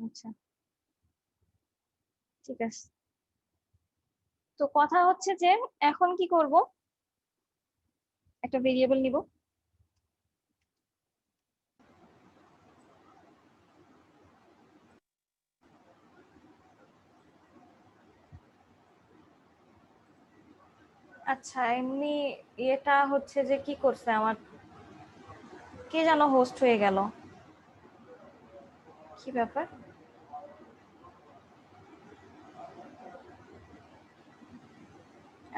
আচ্ছা, ঠিক আছে। তো কথা হচ্ছে যে এখন কি করব, একটা ভেরিয়েবল নিব। আচ্ছা, এমনি এটা হচ্ছে যে কি করছে আমার, কে যেন হোস্ট হয়ে গেল, কি ব্যাপার?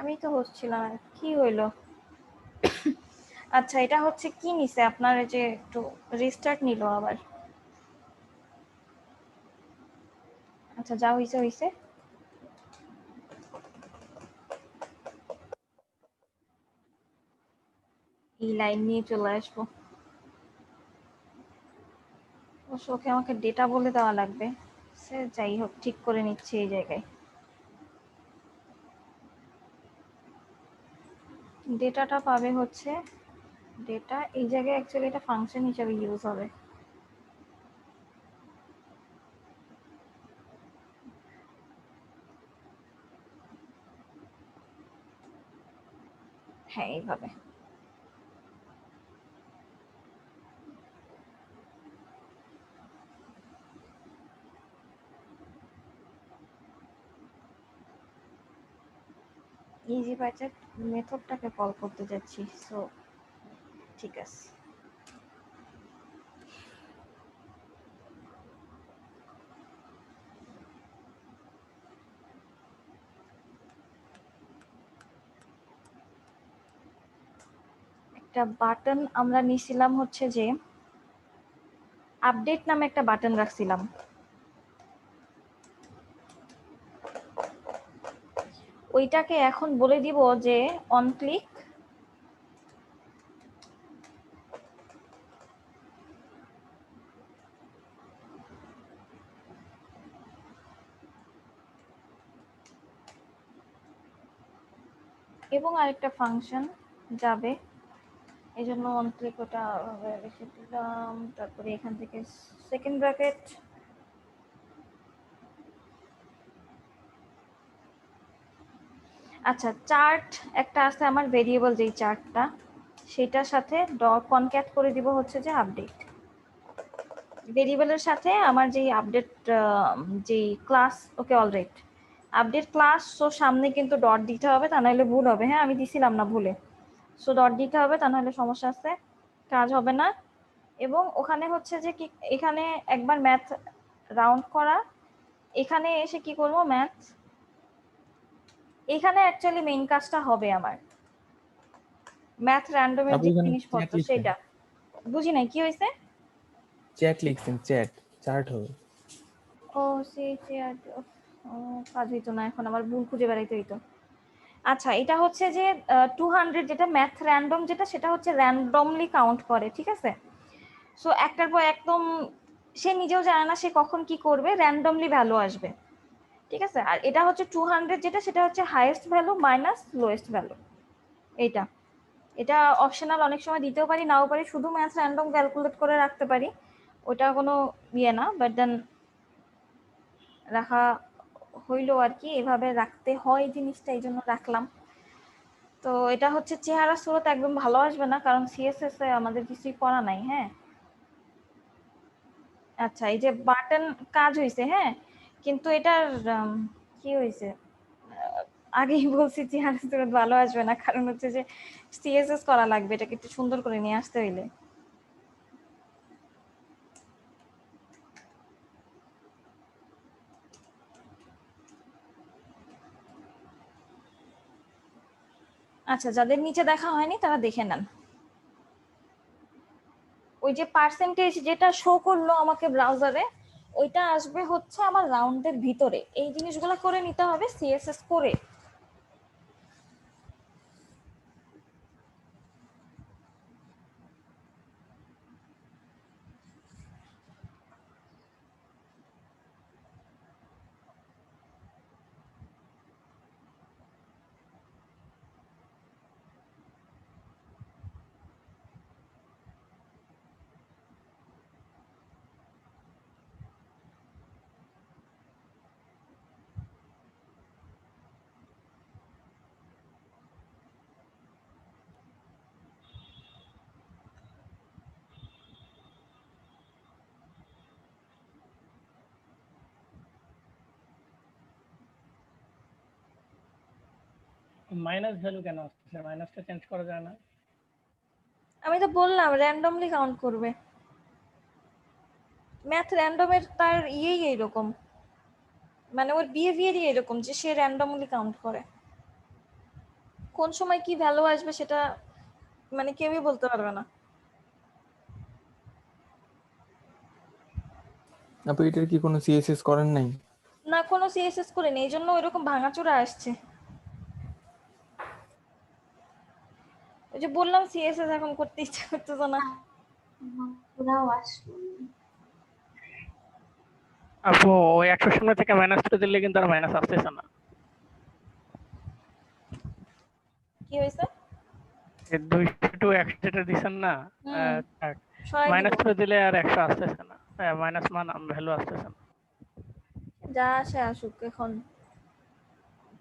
আমি তো হোস্ট ছিলাম, কি হইলো? আচ্ছা, এটা হচ্ছে কি নিছে আপনার, যে একটু রিস্টার্ট নিল আবার। আচ্ছা, যা হইছে হইছে। এই লাইন নিয়ে চলে আসবো। অবশ্য ওকে আমাকে ডেটা বলে দেওয়া লাগবে। সে যাই হোক, ঠিক করে নিচ্ছি এই জায়গায়। ডেটাটা পাবে হচ্ছে, ডেটা এই জায়গায় অ্যাকচুয়ালি এটা ফাংশন হিসেবে ইউজ হবে। হ্যাঁ, এইভাবে। ইজি বাজেট মেথডটাকে কল করতে যাচ্ছি, সো ঠিক আছে। একটা বাটন আমরা নিছিলাম হচ্ছে যে আপডেট নামে একটা বাটন রাখছিলাম। ওইটাকে এখন বলে দিব যে অন ক্লিক এবং আরেকটা ফাংশন যাবে, এই জন্য অন ক্লিক ওটা রেখে দিলাম। তারপরে এখান থেকে সেকেন্ড ব্র্যাকেট, আচ্ছা চার্ট একটা আছে আমার ভেরিয়েবল, যেই চার্টটা সেটার সাথে কনক্যাট করে দিব হচ্ছে যে আপডেট ভেরিয়েবলের সাথে আমার যেই আপডেট, যেই class, okay alright update class. So সামনে কিন্তু ডট দিতে হবে, তা নাহলে ভুল হবে। হ্যাঁ, আমি দিছিলাম না ভুলে, সো ডট দিতে হবে, তা নাহলে সমস্যা আছে, কাজ হবে না। এবং ওখানে হচ্ছে যে কি, এখানে একবার ম্যাথ রাউন্ড করা, এখানে এসে কি করব, ম্যাথ, এখানে অ্যাকচুয়ালি মেইন কাজটা হবে আমার ম্যাথ র্যান্ডমের আপু যে এখানে চ্যাট জিনিসপত্র লিখছেন, সেটা। বুঝি নাই কি হয়েছে। চ্যাট লিখছেন, চ্যাট চার্ট হবে। ও সেই চেয়ার, কাজ হইতো না, এখন আমার ভুল খুঁজে বেড়াইতে হইতো। আচ্ছা, এটা হচ্ছে যে 200 যেটা ম্যাথ র্যান্ডম, যেটা সেটা হচ্ছে র্যান্ডমলি কাউন্ট করে, ঠিক আছে। সো একটার পর একদম সে নিজেও জানে না সে কখন কি করবে, র্যান্ডমলি ভ্যালু আসবে, ঠিক আছে। আর এটা হচ্ছে 200 যেটা, সেটা হচ্ছে highest value minus lowest value. এইটা, এটা অপশনাল, অনেক সময় দিতেও পারি নাও পারি, শুধু ম্যাথ র্যান্ডম ক্যালকুলেট করে রাখতে পারি, ওটা কোনো ইয়ে না, বাট দেন রাখা হইলো আর কি, এভাবে রাখতে হয় জিনিসটা, এই জন্য রাখলাম। তো এটা হচ্ছে চেহারা স্রোত একদম ভালো আসবে না, কারণ সিএসএস এ আমাদের কিছুই করা নাই। হ্যাঁ, আচ্ছা, এই যে বাটন কাজ হয়েছে, হ্যাঁ, কিন্তু এটার কি হয়েছে, আগেই বলছি চেহারা স্রোত ভালো আসবে না, কারণ হচ্ছে যে সিএসএস করা লাগবে এটাকে একটু সুন্দর করে নিয়ে আসতে হইলে। আচ্ছা, যাদের নিচে দেখা হয়নি তারা দেখে নেন। ওই যে পার্সেন্টেজ যেটা শো করলো আমাকে ব্রাউজারে, ওইটা আসবে হচ্ছে আমার রাউন্ডের ভিতরে। এই জিনিসগুলো করে নিতে হবে সিএসএস করে। মাইনাস ভ্যালু কেন আসতেছে? মাইনাসটা চেঞ্জ করা যায় না? আমি তো বললাম র্যান্ডমলি কাউন্ট করবে। ম্যাথ র্যান্ডমের তার এইরকম, মানে ওর বিহেভিয়ারই এরকম যে সে র্যান্ডমলি কাউন্ট করে। কোন সময় কি ভ্যালু আসবে সেটা মানে কেউই বলতে পারবে না। আপু এটার কি কোনো সিএসএস করেন নাই? না, কোনো সিএসএস করিনি, এই জন্য ওইরকম ভাঙাচোরা আসছে। ওই যে বললাম সিএসএস এখন করতে ইচ্ছা করতেছে না। ওরাও আসলো। আপু ওই 100 থেকে -2 দিলে কিন্তু আর মাইনাস আসতেছে না। কি হয়েছে? 200 to 100 যেটা দিচ্ছেন না, সরাই দিব। -2 দিলে আর 100 আসতেছে না, মাইনাস মান ভ্যালু আসতেছে না। যা আসে আসুক, এখন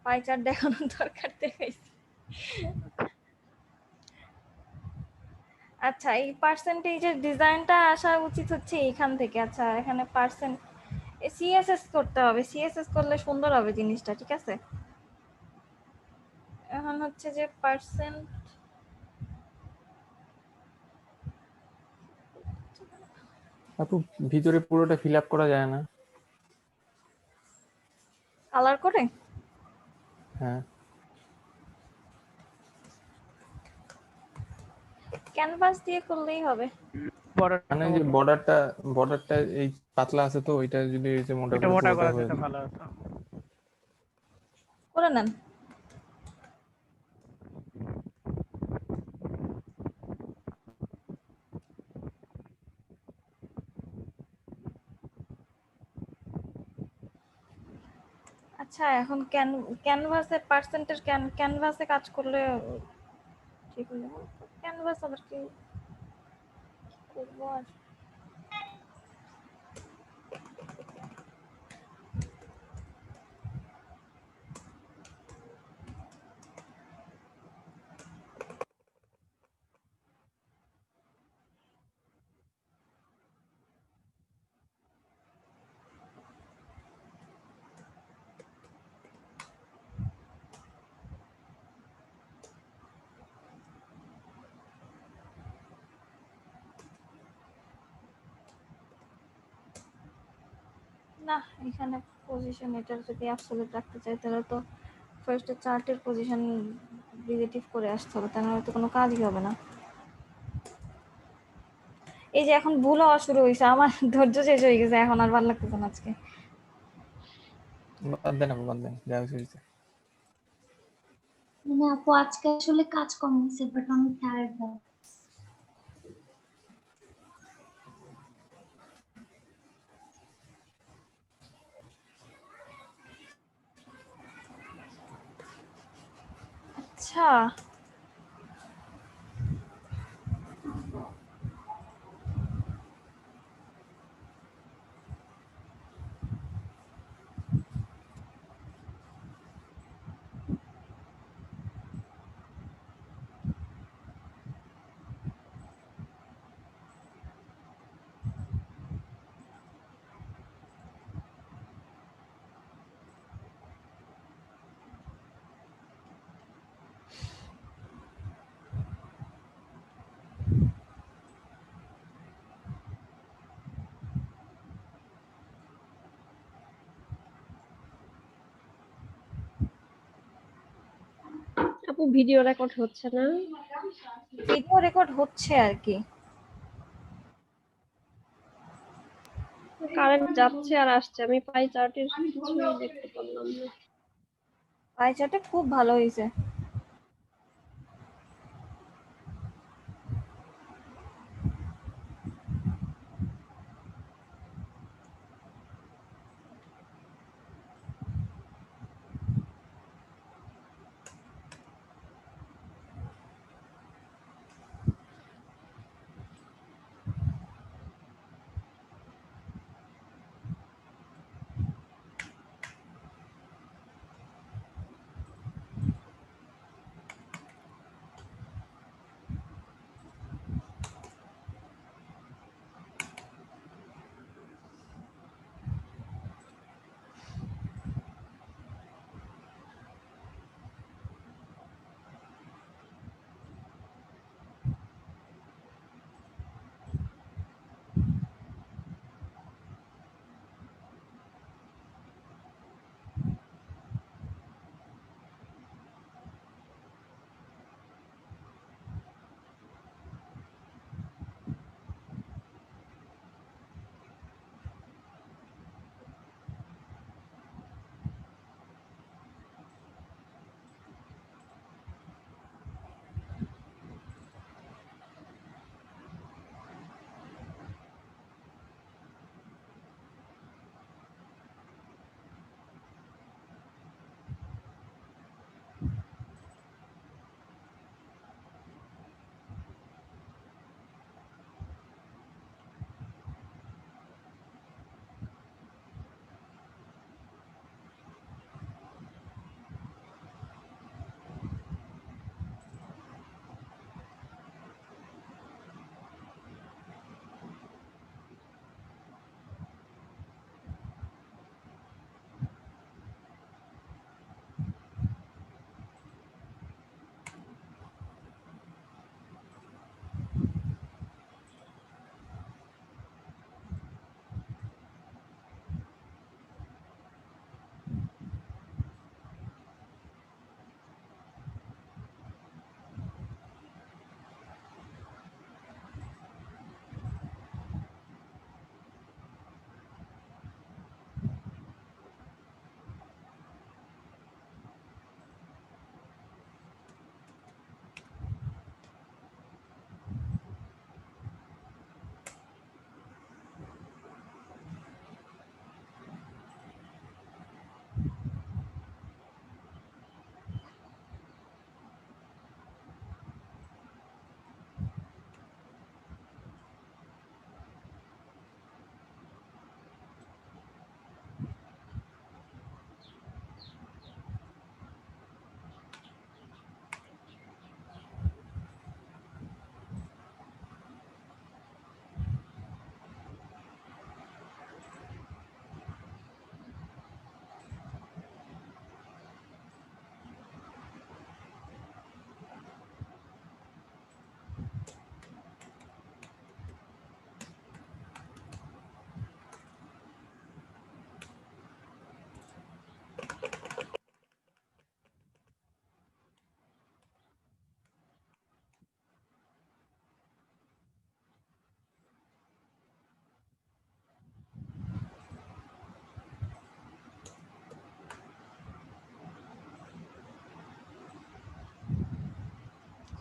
পাই চার্ট দেখানোর দরকার দেখাইছি। আচ্ছা, এই পার্সেন্টেজের ডিজাইনটা আসা উচিত হচ্ছে এখান থেকে। আচ্ছা, এখানে পার্সেন্ট সিএসএস করতে হবে, সিএসএস করলে সুন্দর হবে জিনিসটা, ঠিক আছে? এখন হচ্ছে যে পার্সেন্ট, আপু ভিতরে পুরোটা ফিল আপ করা যায় না? কালার করে হ্যাঁ। ক্যানভাস দিয়ে করলেই হবে। মানে যে বর্ডারটা এই পাতলা আছে, তো ওইটা যদি এই যে মোটা এটা করে মোটা পুরোটা করা হয়ে যেতে যায়। ভালো হতো। করে নেন। আচ্ছা, এখন ক্যানভাসে পার্সেন্টেজ ক্যানভাসে কাজ করলে ঠিক হয়ে যাবে। ক্যানভাস আবার কি করবো আর? না, এখানে পজিশন এটার যদি অ্যাবসলিউট রাখতে চাই তাহলে তো ফার্স্টে চার্টের পজিশন রিলেটিভ করে আসতে হবে, তাহলে হয়তো কোনো কাজই হবে না। এই যে এখন ভুল হওয়া শুরু হয়েছে, আমার ধৈর্য শেষ হয়ে গেছে, এখন আর ভালো লাগতেছে না আজকে। বাদ দেন আপু, বাদ দেন, যা হয়েছে। মানে আপু আজকে আসলে কাজ কম হয়েছে, বাট অনেক টায়ার্ড। আচ্ছা, আপু ভিডিও রেকর্ড হচ্ছে না? ভিডিও রেকর্ড হচ্ছে আর কি। কারেন্ট যাচ্ছে আর আসছে, আমি পাই চার্টের কিছুই দেখতে পারলাম না। পাই চার্টে খুব ভালো হয়েছে।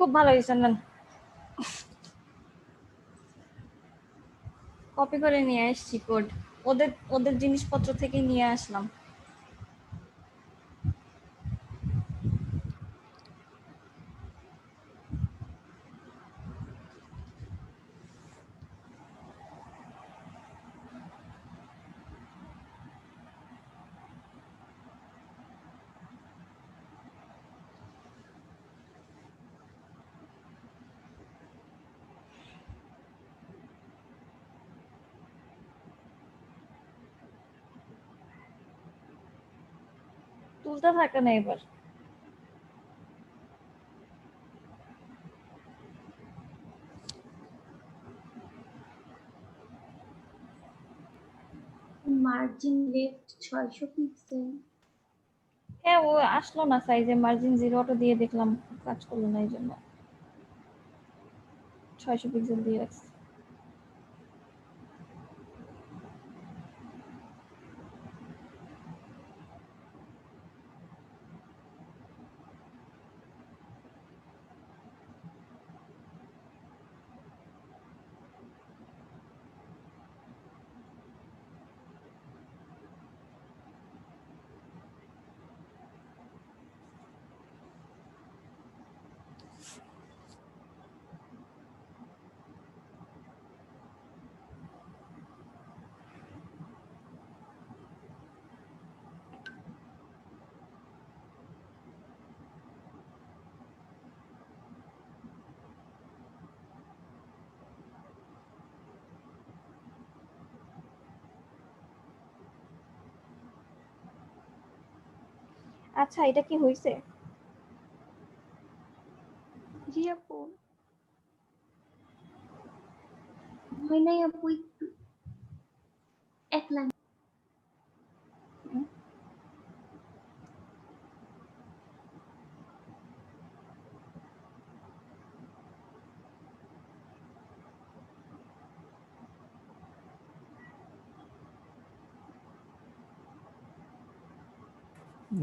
খুব ভালো হয়েছে, নেন কপি করে নিয়ে আসছি কোড, ওদের ওদের জিনিসপত্র থেকে নিয়ে আসলাম। তুলতে থাকে না এবার। Margin left 600 pixel. হ্যাঁ, ও আসলো না সাইজে, মার্জিন 0 দিয়ে দেখলাম কাজ করলো না, এই জন্য 600 পিক্সেল দিয়ে রাখছি। আচ্ছা, এটা কি হয়েছে? জি আপু। হয় নাই আপু, একটু এক লাইন।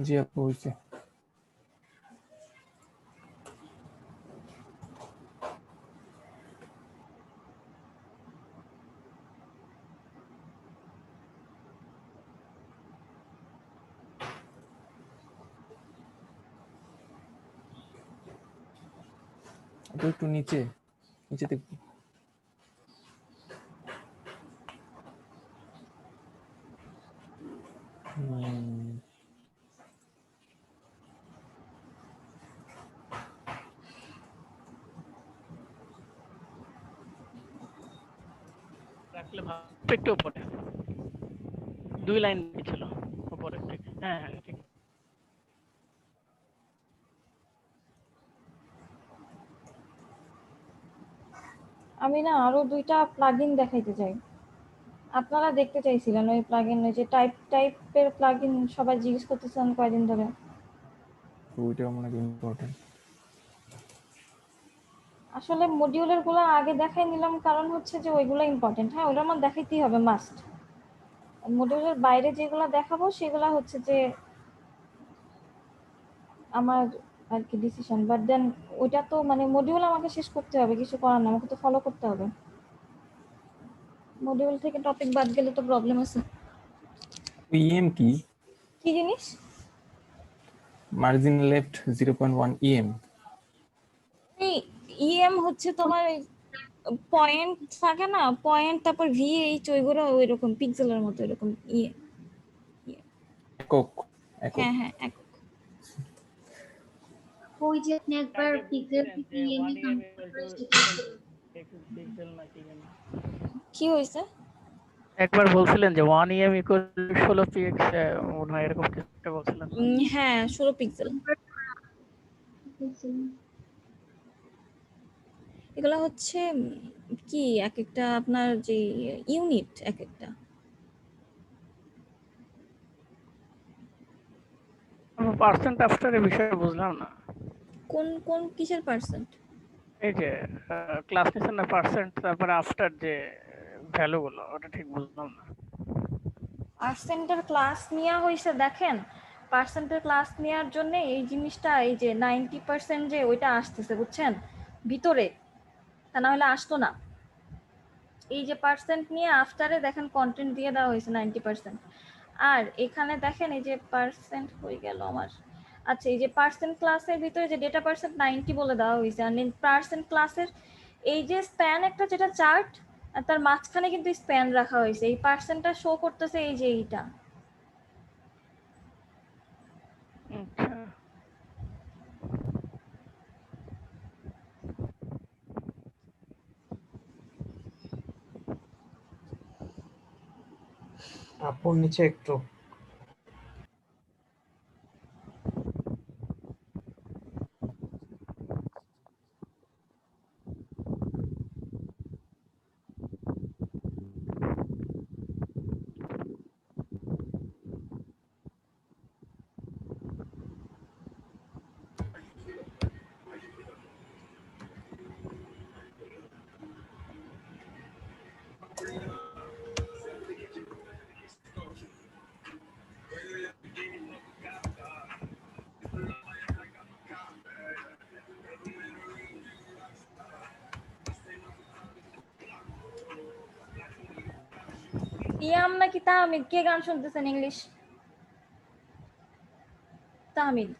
জি আপু হয়েছে। আপু একটু নিচে নিচে দেখবো। রাখলে ভালো, একটু উপরে 2 লাইন ছিল উপরের থেকে। হ্যাঁ হ্যাঁ ঠিক। আমি না আরো 2টা প্লাগইন দেখাইতে চাই, আপনারা দেখতে চাইছিলেন ওই প্লাগইন, ওই যে টাইপের প্লাগইন সবাই জিজ্ঞেস করতেছেন কয়দিন ধরে। ওইটাও মনে হয় ইম্পর্টেন্ট। আসলে মডিউলের গুলো আগে দেখাই নিলাম, কারণ হচ্ছে যে ওইগুলো ইম্পর্টেন্ট। হ্যাঁ, ওটা আমার দেখাইতেই হবে মাস্ট। মডিউলের বাইরে যেগুলো দেখাবো সেগুলো হচ্ছে যে আমার আর কি ডিসিশন, বাট দেন ওইটা তো মানে মডিউল আমাকে শেষ করতে হবে, কিছু করার না, আমাকে তো ফলো করতে হবে। মডিউল থেকে টপিক বাদ গেলে তো প্রবলেম আছে। ইএম কি? কি জিনিস? Margin left 0.1 em. এই ইএম হচ্ছে তোমার পয়েন্ট থাকে না, পয়েন্ট, তারপর ভিএইচ, ওইগুলো ওইরকম পিক্সেলের মতো এরকম ইয়ে। একক একক। হ্যাঁ হ্যাঁ, ওই যে আপনি একবার আগে পিক্সেল বলছিলেন থেকে যে ইএমএ 1 এম কনভার্ট করে সেটা পিক্সেল না কি জানি। কি হয়েছে? একবার বলছিলেন যে 1 এম ইকুয়াল 16 পিক্স, মনে হয় এরকম কিছু একটা বলছিলেন। হ্যাঁ, 16 পিক্সেল। পিক্সেল। এগুলো হচ্ছে কি এক একটা আপনার যে ইউনিট এক একটা। পার্সেন্ট আফটারের বিষয়ে বুঝলাম না। কোন কোন কিসের পার্সেন্ট? এই যে ক্লাস নিচ্ছেন না পার্সেন্ট, তারপরে আফটার যে ভ্যালু গুলো, ওটা ঠিক বুঝলাম না। পার্সেন্টের ক্লাস নেওয়া হয়েছে, দেখেন পার্সেন্টের ক্লাস নেওয়ার জন্য এই জিনিসটা, এই যে 90% যে ওইটা আসতেছে বুঝছেন ভিতরে, তা না হলে আসতো না। এই যে পার্সেন্ট নিয়ে আফটারে দেখেন কন্টেন্ট দিয়ে দেওয়া হয়েছে 90%। আর এখানে দেখেন এই যে পার্সেন্ট হয়ে গেল আমার, আচ্ছা এই যে পার্সেন্ট ক্লাসের ভিতরে যে ডেটা পার্সেন্ট 90 বলে দেওয়া হয়েছে, আর পার্সেন্ট ক্লাসের এই যে স্প্যান একটা যেটা চার্ট, তার মাঝখানে কিন্তু স্প্যান রাখা হয়েছে, এই পার্সেন্টটা শো করতেছে এই যে এইটা। আচ্ছা, আপুর নিচে একটু ইয়াম নাকি তাহমিদ, কে গান শুনতেছেন ইংলিশ? তাহমিদ।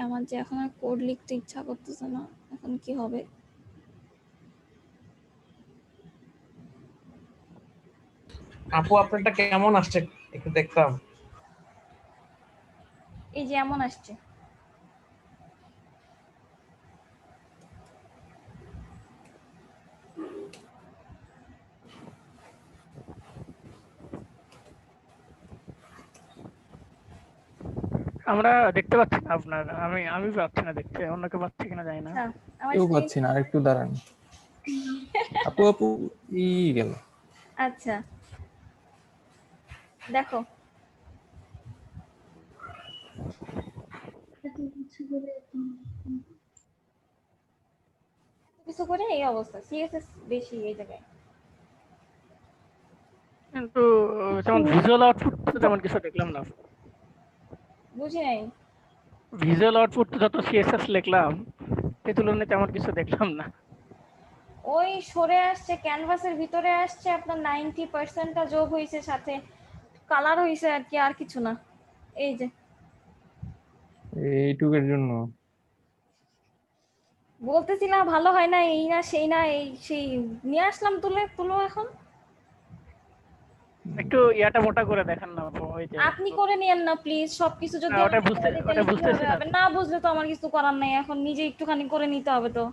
আমার যে এখন আর কোড লিখতে ইচ্ছা করতেছে না, এখন কি হবে? আপু আপনারটা কেমন আসছে একটু দেখতাম। এই যে এমন আসছে। আমরা দেখতে পাচ্ছি না আপনার, আমি পাচ্ছি না দেখতে, অন্য কেউ পাচ্ছে কিনা জানি না। আচ্ছা আমার কেউ screen- পাচ্ছি না, আরেকটু দাঁড়ান। আপু আপু ই গেল। আচ্ছা দেখো এত কিছু করে কিছু করে এই অবস্থা, সিএসএস বেশি এই জায়গায়। কিন্তু যেমন ভিজুয়াল আউটপুট তো তেমন কিছু দেখলাম না। বুঝি নাই। ভিজুয়াল আউটপুট যত সিএসএস লিখলাম সে তুলনায় তেমন কিছু দেখলাম না। ওই সরে আসছে, ক্যানভাসের ভিতরে আসছে আপনার 90%টা যোগ হয়েছে, সাথে কালার হয়েছে আর কি, আর কিছু না। এই যে এইটুকের জন্য বলতেছিলাম ভালো হয় না, এই না সেই না এই সেই নিয়ে আসলাম, তুলো এখন। একটু ইয়াটা মোটা করে দেখান না আপু, ওই যে আপনি করে নিয়েন না প্লিজ, সবকিছু যদি না, ওটা আমাকে বুঝতে- করে দিতেন, ওটা বুঝতেছি কিভাবে না। হবে? না বুঝলে তো আমার কিছু করার নাই, এখন নিজে একটুখানি করে নিতে হবে তো।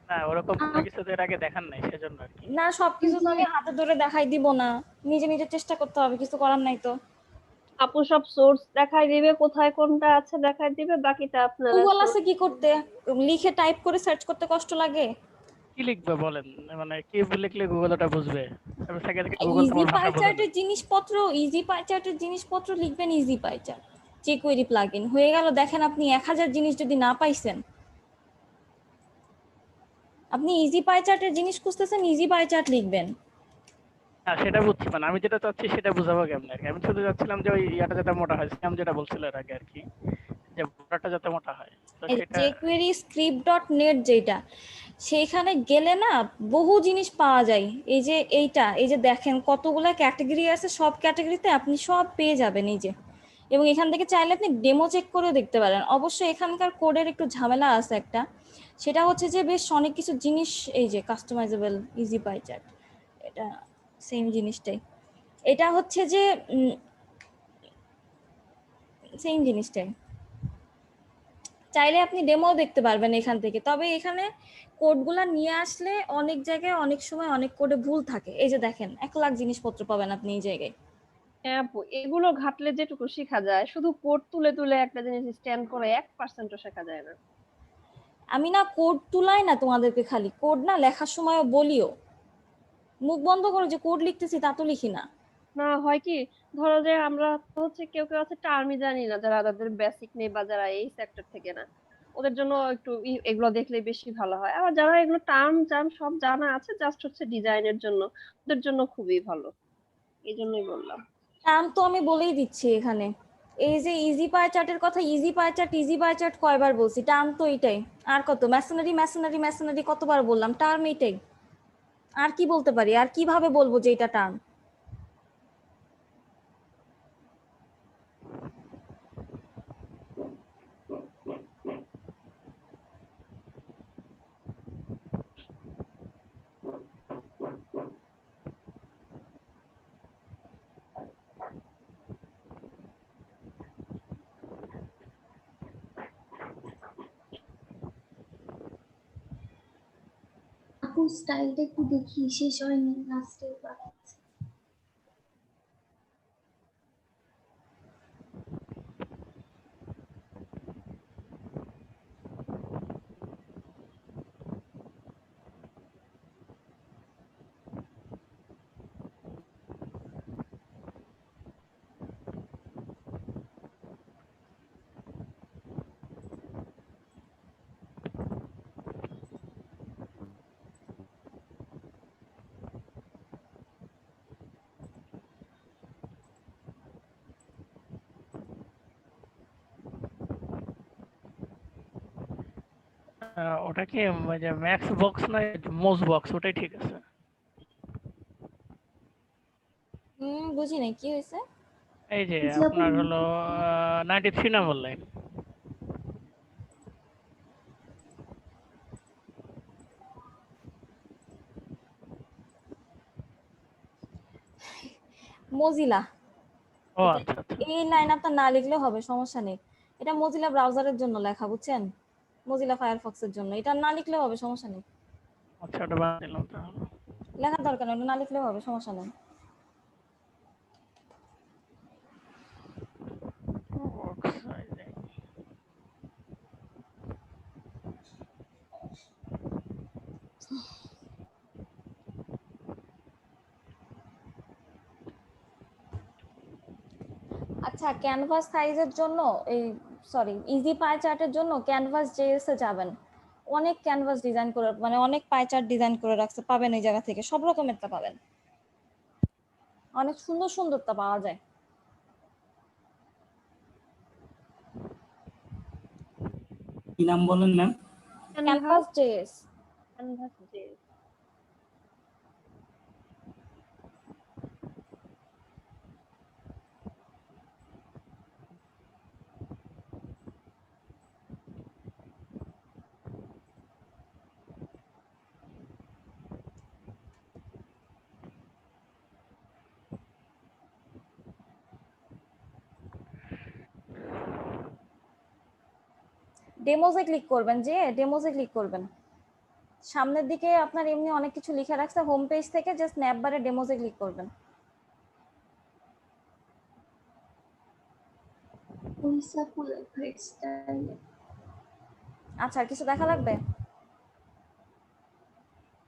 না ওরকম কোনো কিছু তো এর আগে দেখান নাই সেজন্য আর কি। না সবকিছু তো আমি হাতে ধরে দেখাই দিব না, নিজে নিজে চেষ্টা করতে হবে, কিছু করার নাই তো। আপু সব সোর্স দেখাই দিবে, কোথায় কোনটা আছে দেখাই দিবে, বাকিটা আপনারা গুগল আছে কি করতে, লিখে টাইপ করে সার্চ করতে কষ্ট লাগে? কি লিখবে বলেন, মানে কি লিখলে গুগল ওটা বুঝবে? আমি থেকে থেকে গুগল ইজি তোমার ভাষা পাই বোঝে না। চার্টের জিনিসপত্র, ইজি পাই চার্টের জিনিসপত্র লিখবেন easy pie chart, jQuery plugin হয়ে গেল। দেখেন আপনি 1000 জিনিস যদি না পাইছেন, আপনি ইজি পাই চার্টের জিনিস খুঁজতেছেন, ইজি পাই চার্ট লিখবেন। হ্যাঁ সেটা বুঝছি, মানে আমি যেটা চাচ্ছি সেটা বুঝাবো কেমন আর কি। আমি শুধু চাচ্ছিলাম যে ওই ইয়াটা যাতে মোটা হয়, আমি যেটা বলছিল এর আগে আর কি, যে বর্ডারটা যাতে মোটা হয়, তো সেটা jQuery script.net যেটা, সেইখানে গেলে না বহু জিনিস পাওয়া যায়। এই যে এইটা, এই যে দেখেন কতগুলা ক্যাটাগরি আছে, সব ক্যাটাগরিতে আপনি সব পেয়ে যাবেন এই যে। এবং এখান থেকে চাইলে আপনি ডেমো চেক করেও দেখতে পারেন। অবশ্যই এখানকার কোডের একটু ঝামেলা আছে একটা, সেটা হচ্ছে যে বেশ অনেক কিছু জিনিস, এই যে কাস্টমাইজেবল ইজি পাই চার্ট, এটা সেম জিনিসটাই। এটা হচ্ছে যে সেম জিনিসটাই। চাইলে আপনি ডেমো দেখতে পারবেন এখান থেকে, তবে এখানে কোডগুলা নিয়ে আসলে অনেক জায়গায় অনেক সময় অনেক কোডে ভুল থাকে। এই যে দেখেন 1,00,000 জিনিসপত্র পাবেন আপনি এই জায়গায়। হ্যাঁ আপু, এগুলো ঘাটলে যেটুকু শেখা যায়, শুধু কোড তুলে তুলে একটা জিনিস স্ট্যান্ড করে 1%ও শেখা যায় না। আমি না কোড তুলাই না তোমাদেরকে, খালি কোড না লেখার সময়ও বলিও, মুখ বন্ধ করে যে কোড লিখতেছি তা তো লিখি না। না হয় কি, ধরো যে আমরা তো হচ্ছে কেউ কেউ আছে টার্মই জানি না, যারা যাদের বেসিক নেই বা যারা এই সেক্টর থেকে না, ওদের জন্য একটু এগুলো দেখলে বেশি ভালো হয়। আবার যারা এগুলো টার্ম সব জানা আছে, জাস্ট হচ্ছে ডিজাইনের জন্য, ওদের জন্য খুবই ভালো। এই জন্যই বললাম। টার্ম তো আমি বলেই দিচ্ছি এখানে। এই যে ইজি পাই চার্টের কথা, ইজি পাই চার্ট কয়বার বলছি, টার্ম তো এটাই। আর কত মেশিনারি মেশিনারি মেশিনারি কতবার বললাম, টার্ম এটাই। আর কি বলতে পারি, আর কিভাবে বলবো যে এটা টার্ম? আপু স্টাইলটা একটু দেখি, শেষ হয়নি, লাস্টে বাকি আছে। ওটা কি ওই যে ম্যাক্স বক্স না মোজ বক্স, ওটাই ঠিক আছে। বুঝি নাই কি হয়েছে। এই যে জি আপু, আপনার হলো 93 নম্বর লাইন। মজিলা, ও এটা আচ্ছা আচ্ছা এই লাইন আপনার না লিখলেও হবে, সমস্যা নেই। এটা মজিলা ব্রাউজারের জন্য লেখা, বুঝছেন? মজিলা ফায়ারফক্সের জন্য, এটা না লিখলেও হবে, সমস্যা নেই। আচ্ছা, ওটা বাদ দিলাম তাহলে। লেখার দরকার নেই, ওটা না লিখলেও হবে, সমস্যা নেই। Box sizing। আচ্ছা, ক্যানভাস সাইজের জন্য এই সরি ইজি পাই চার্টের জন্য ক্যানভাস জেএস এ যাবেন। অনেক ক্যানভাস ডিজাইন করে, মানে অনেক পাই চার্ট ডিজাইন করে রাখছে, পাবেন এই জায়গা থেকে সব রকমেরটা পাবেন, অনেক সুন্দর সুন্দরটা পাওয়া যায়। কি নাম বলেন ম্যাম? Canvas JS. ক্যানভাস যে ডেমোজে ক্লিক করবেন, যে ডেমোজে ক্লিক করবেন, সামনের দিকে আপনার এমনি অনেক কিছু লিখে রাখছে, হোম পেজ থেকে জাস্ট স্ন্যাপ বারে ডেমোজে ক্লিক করবেন। পয়সা ফুল গ্রেট স্টাইল। আচ্ছা, আর কিছু দেখা লাগবে?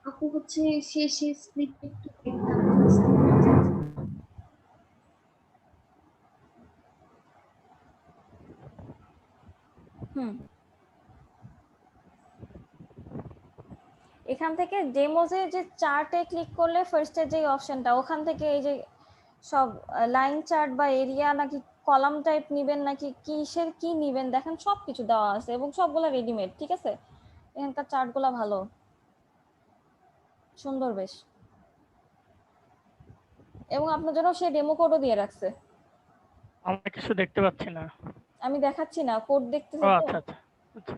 আপু হচ্ছে শেষে স্প্লিট একটু দেখতাম। হুম, এখান থেকে ডেমোজে যে চার্টে ক্লিক করলে ফার্স্টে যে অপশনটা, ওখান থেকে এই যে সব লাইন চার্ট বা এরিয়া নাকি কলাম টাইপ নিবেন নাকি কিসের কি নিবেন, দেখেন সব কিছু দেওয়া আছে এবং সবগুলো রেডিমেড, ঠিক আছে? এখানকার চার্টগুলো ভালো, সুন্দর বেশ, এবং আপনার জন্য সে ডেমো কোডও দিয়ে রাখছে। আমরা কিছু দেখতে পাচ্ছি না। আমি দেখাচ্ছি না, কোড দেখতেছি ও তো। আচ্ছা আচ্ছা আচ্ছা।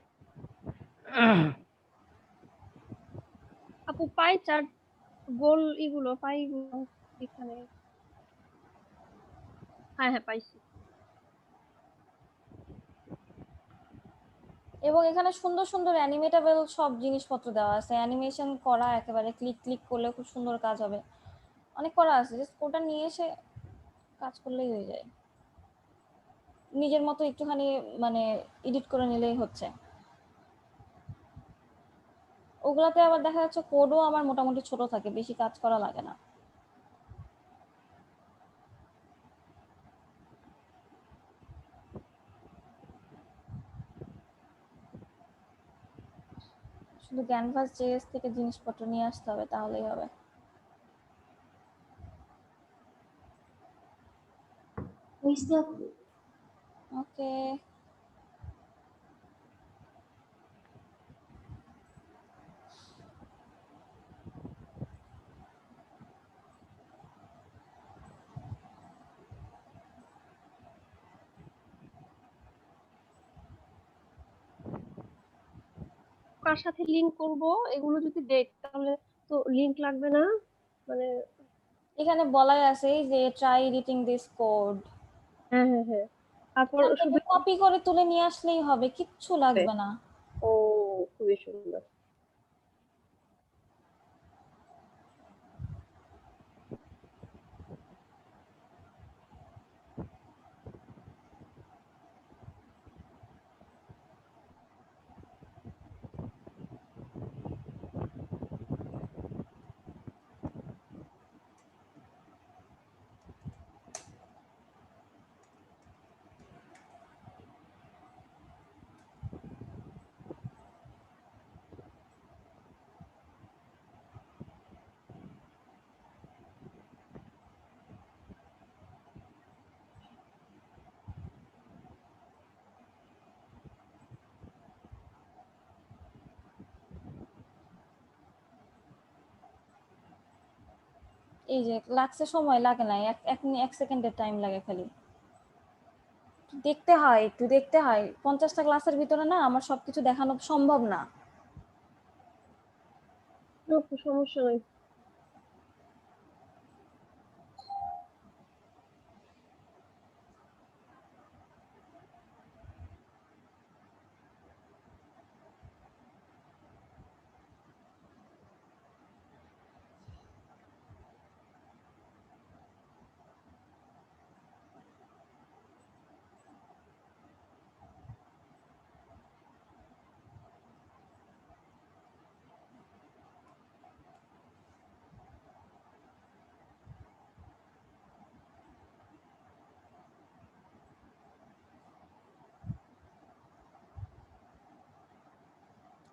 আপু পাই চার্ট গোল ইগুলো পাইগুলো এখানে। হ্যাঁ হ্যাঁ পাইছি। এবং এখানে সুন্দর সুন্দর অ্যানিমেটেবল সব জিনিসপত্র দেওয়া আছে, অ্যানিমেশন করা, একেবারে ক্লিক ক্লিক করলে খুব সুন্দর কাজ হবে, অনেক করা আছে। জাস্ট ওটা নিয়ে এসে কাজ করলেই হয়ে যায়, নিজের মতো একটুখানি মানে এডিট করে নিলেই হচ্ছে। ওগুলাতে আবার দেখা যাচ্ছে কোডও আমার মোটামুটি ছোট থাকে, বেশি কাজ করা লাগে না। শুধু ক্যানভাস জেএস থেকে জিনিসপত্র নিয়ে আসতে হবে, তাহলেই হবে। হইছে আপু? ওকে, কার সাথে লিংক করব এগুলো যদি দেখ তাহলে তো লিংক লাগবে না মানে। এখানে বলাই আছে যে ট্রাই এডিটিং দিস কোড, হ্যাঁ হ্যাঁ হ্যাঁ, তারপর এখান থেকে শুধু কপি করে তুলে নিয়ে আসলেই হবে, কিচ্ছু লাগবে না। ও খুবই সুন্দর। এই যে লাগছে, সময় লাগে না, এক সেকেন্ডের টাইম লাগে খালি। দেখতে হয়, একটু দেখতে হয়, 50টা ক্লাসের ভিতরে না আমার সবকিছু দেখানো সম্ভব না। সমস্যা নাই।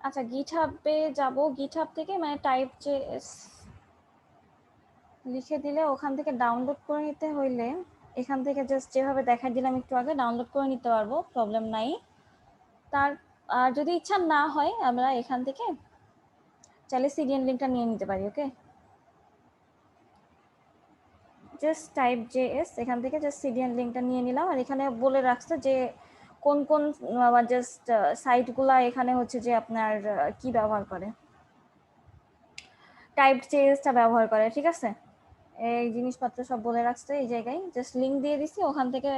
আচ্ছা, গিটহাবে যাব, গিটহাব থেকে মানে টাইপ যে লিখে দিলে ওখান থেকে ডাউনলোড করে নিতে হইলে এখান থেকে জাস্ট যেভাবে দেখাই দিলাম একটু আগে ডাউনলোড করে নিতে পারবো, প্রবলেম নাই। তার আর যদি ইচ্ছা না হয় আমরা এখান থেকে চাইলে সিডিএন লিঙ্কটা নিয়ে নিতে পারি। ওকে, জাস্ট টাইপ জেএস, এখান থেকে জাস্ট সিডিএন লিঙ্কটা নিয়ে নিলাম। আর এখানে বলে রাখছে যে কোন কোন জাস্ট সাইটগুলা এখানে হচ্ছে যে আপনার কি ব্যবহার করে, টাইপ জেএসটা ব্যবহার করে, ঠিক আছে। এই জিনিসপত্র সব বলে রাখছে এই জায়গায়, জাস্ট লিঙ্ক দিয়ে দিছি, ওখান থেকে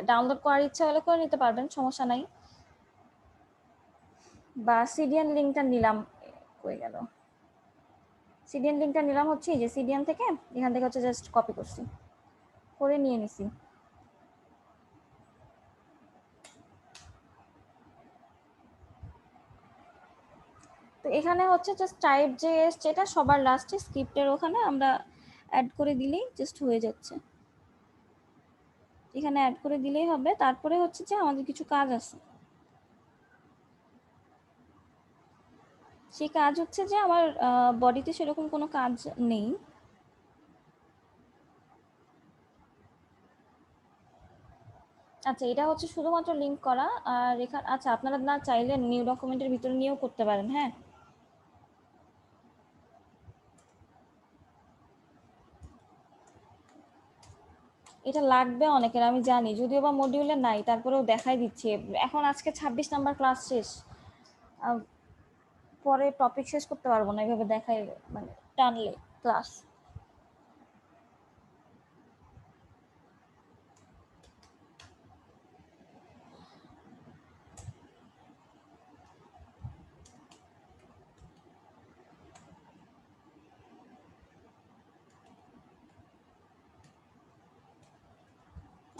ডাউনলোড করার ইচ্ছা হলে করে নিতে পারবেন, সমস্যা নাই। বা সিডিএন লিঙ্কটা নিলাম, কই গেল, সিডিএন লিঙ্কটা নিলাম হচ্ছে এই যে সিডিএন থেকে, এখান থেকে হচ্ছে জাস্ট কপি করছি, করে নিয়ে নিছি। তো এখানে হচ্ছে জাস্ট টাইপ জেএস যেটা সবার লাস্টে স্ক্রিপ্টের ওখানে আমরা অ্যাড করে দিলেই জাস্ট হয়ে যাচ্ছে, এখানে অ্যাড করে দিলেই হবে। তারপরে হচ্ছে যে আমাদের কিছু কাজ আছে, সেই কাজ হচ্ছে যে আমার বডিতে সেরকম কোনো কাজ নেই। আচ্ছা, এটা হচ্ছে শুধুমাত্র লিঙ্ক করা। আর এখানে আচ্ছা, আপনারা না চাইলে নিউ ডকুমেন্টের ভিতরে নিয়েও করতে পারেন। হ্যাঁ, এটা লাগবে অনেকের আমি জানি, যদিও বা মডিউলে নাই, তারপরেও দেখাই দিচ্ছি। এখন আজকে 26 নাম্বার ক্লাস শেষ, পরে টপিক শেষ করতে পারবো না এভাবে দেখাই মানে টানলে। ক্লাস।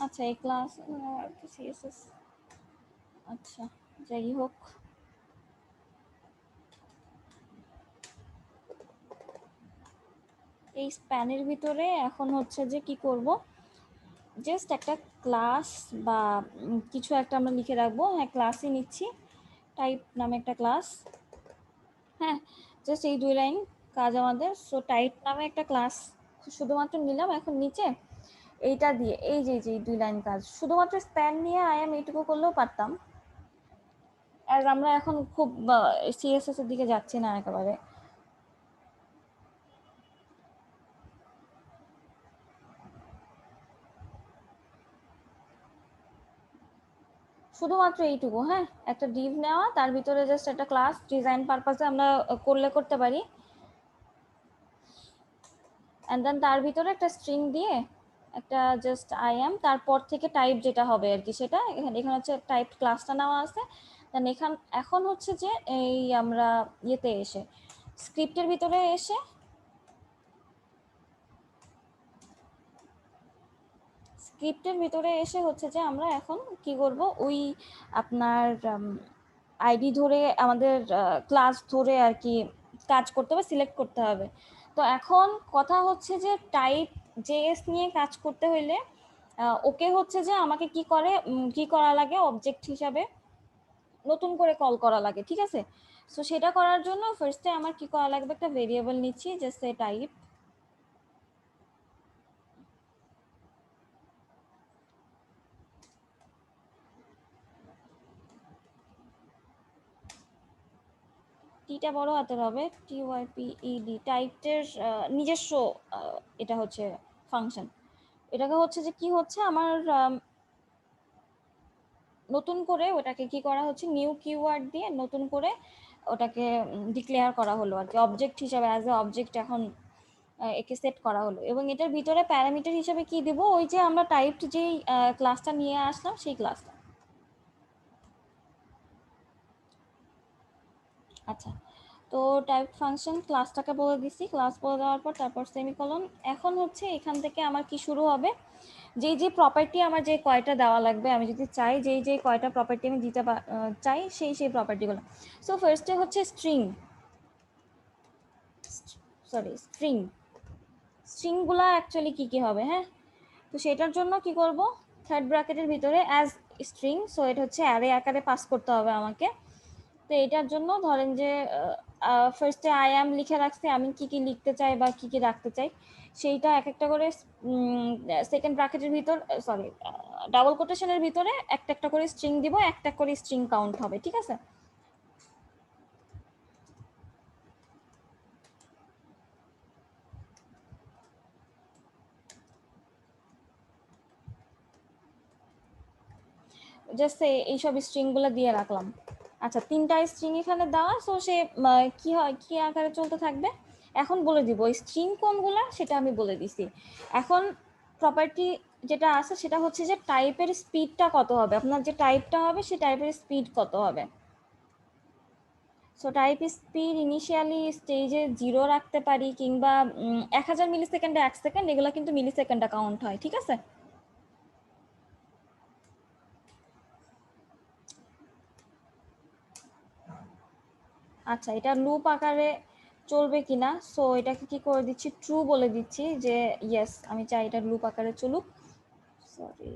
আচ্ছা এই ক্লাস সিএসএস, আচ্ছা যাই হোক, এই স্প্যানের ভিতরে এখন হচ্ছে যে কি করব, জাস্ট একটা ক্লাস বা কিছু একটা আমরা লিখে রাখবো। হ্যাঁ ক্লাসই নিচ্ছি, টাইপ নামে একটা ক্লাস। হ্যাঁ জাস্ট এই 2 লাইন কাজ আমাদের। সো টাইপ নামে একটা ক্লাস শুধুমাত্র নিলাম। এখন নিচে এইটা দিয়ে এই যে 2 লাইন কাজ, শুধুমাত্র স্প্যান নিয়ে আই এম এইটুকু করলেও পারতাম, আর আমরা এখন খুব সিএসএস এর দিকে যাচ্ছি না একেবারে। শুধুমাত্র এইটুকু, হ্যাঁ একটা ডিভ নেওয়া, তার ভিতরে জাস্ট একটা ক্লাস ডিজাইন পারপাসে আমরা করতে পারি, অ্যান্ড দেন তার ভিতরে একটা স্ট্রিং দিয়ে একটা জাস্ট আই এম, তারপর থেকে টাইপ যেটা হবে আর কি সেটা এখানে হচ্ছে টাইপ ক্লাসটা নেওয়া আছে। দেন এখন হচ্ছে যে এই আমরা ইয়েতে এসে স্ক্রিপ্টের ভিতরে এসে হচ্ছে যে আমরা এখন কি করব, ওই আপনার আইডি ধরে আমাদের ক্লাস ধরে আর কি কাজ করতে হবে, সিলেক্ট করতে হবে। তো এখন কথা হচ্ছে যে টাইপ জেএস নিয়ে কাজ করতে হইলে ওকে হচ্ছে যে আমাকে কি করা লাগে, অবজেক্ট হিসাবে নতুন করে কল করা লাগে, ঠিক আছে। সো সেটা করার জন্য ফার্স্টে আমার কি করা লাগবে, একটা ভেরিয়েবল নিচ্ছি জাস্ট টাইপ, টিটা বড় হাতের হবে, TYPED, টাইপের নিজস্ব এটা হচ্ছে ফাংশন। এটাকে হচ্ছে যে কি হচ্ছে আমার নতুন করে ওটাকে কি করা হচ্ছে, নিউ কিওয়ার্ড দিয়ে নতুন করে ওটাকে ডিক্লেয়ার করা হলো আর কি, অবজেক্ট হিসাবে অ্যাজ এ অবজেক্ট এখন একে সেট করা হলো। এবং এটার ভিতরে প্যারামিটার হিসাবে কি দিব, ওই যে আমরা টাইপড যেই ক্লাসটা নিয়ে আসলাম সেই ক্লাসটা। আচ্ছা তো টাইপ ফাংশন ক্লাসটাকে বলে দিছি, ক্লাস বলে দেওয়ার পর তারপর সেমিকোলন। এখন হচ্ছে এখান থেকে আমার কি শুরু হবে, যে প্রপার্টি আমার যে কয়টা দেওয়া লাগবে, আমি যদি চাই যে কয়টা প্রপার্টি আমি দিতে চাই সেই প্রপার্টিগুলো। সো ফার্স্টে হচ্ছে স্ট্রিংগুলা অ্যাকচুয়ালি কি হবে, হ্যাঁ তো সেটার জন্য কি করব, থার্ড ব্র্যাকেটের ভিতরে অ্যাজ স্ট্রিং, সো এটা হচ্ছে অ্যারে আকারে পাস করতে হবে আমাকে। তো এটার জন্য ধরেন যে ফার্স্টে আই অ্যাম লিখে রাখছি, আমি কি লিখতে চাই বা কি রাখতে চাই সেইটা এক একটা করে সেকেন্ড ব্র্যাকেটের ভিতর ডাবল কোটেশনের ভিতরে একটা করে স্ট্রিং দিব, একটা করে স্ট্রিং কাউন্ট হবে, ঠিক আছে। জাস্ট এইসব স্ট্রিংগুলো দিয়ে রাখলাম। আচ্ছা 3টা স্ট্রিং এখানে দেওয়া, সো সে কি আকারে চলতে থাকবে এখন বলে দিব। স্ট্রিং কোনগুলা সেটা আমি বলে দিছি। এখন প্রপার্টি যেটা আছে সেটা হচ্ছে যে টাইপের স্পিডটা কত হবে, আপনার যে টাইপটা হবে সেই টাইপের স্পিড কত হবে। সো টাইপ স্পিড ইনিশিয়ালি স্টেজে 0 রাখতে পারি, কিংবা 1000 মিলি সেকেন্ডে 1 সেকেন্ড, এগুলো কিন্তু মিলি সেকেন্ডে কাউন্ট হয়, ঠিক আছে। আচ্ছা এটা লুপ আকারে চলবে কিনা, সো এটাকে কি করে দিচ্ছি, ট্রু বলে দিচ্ছি যে ইয়েস আমি চাই এটা লুপ আকারে চলুক। সরি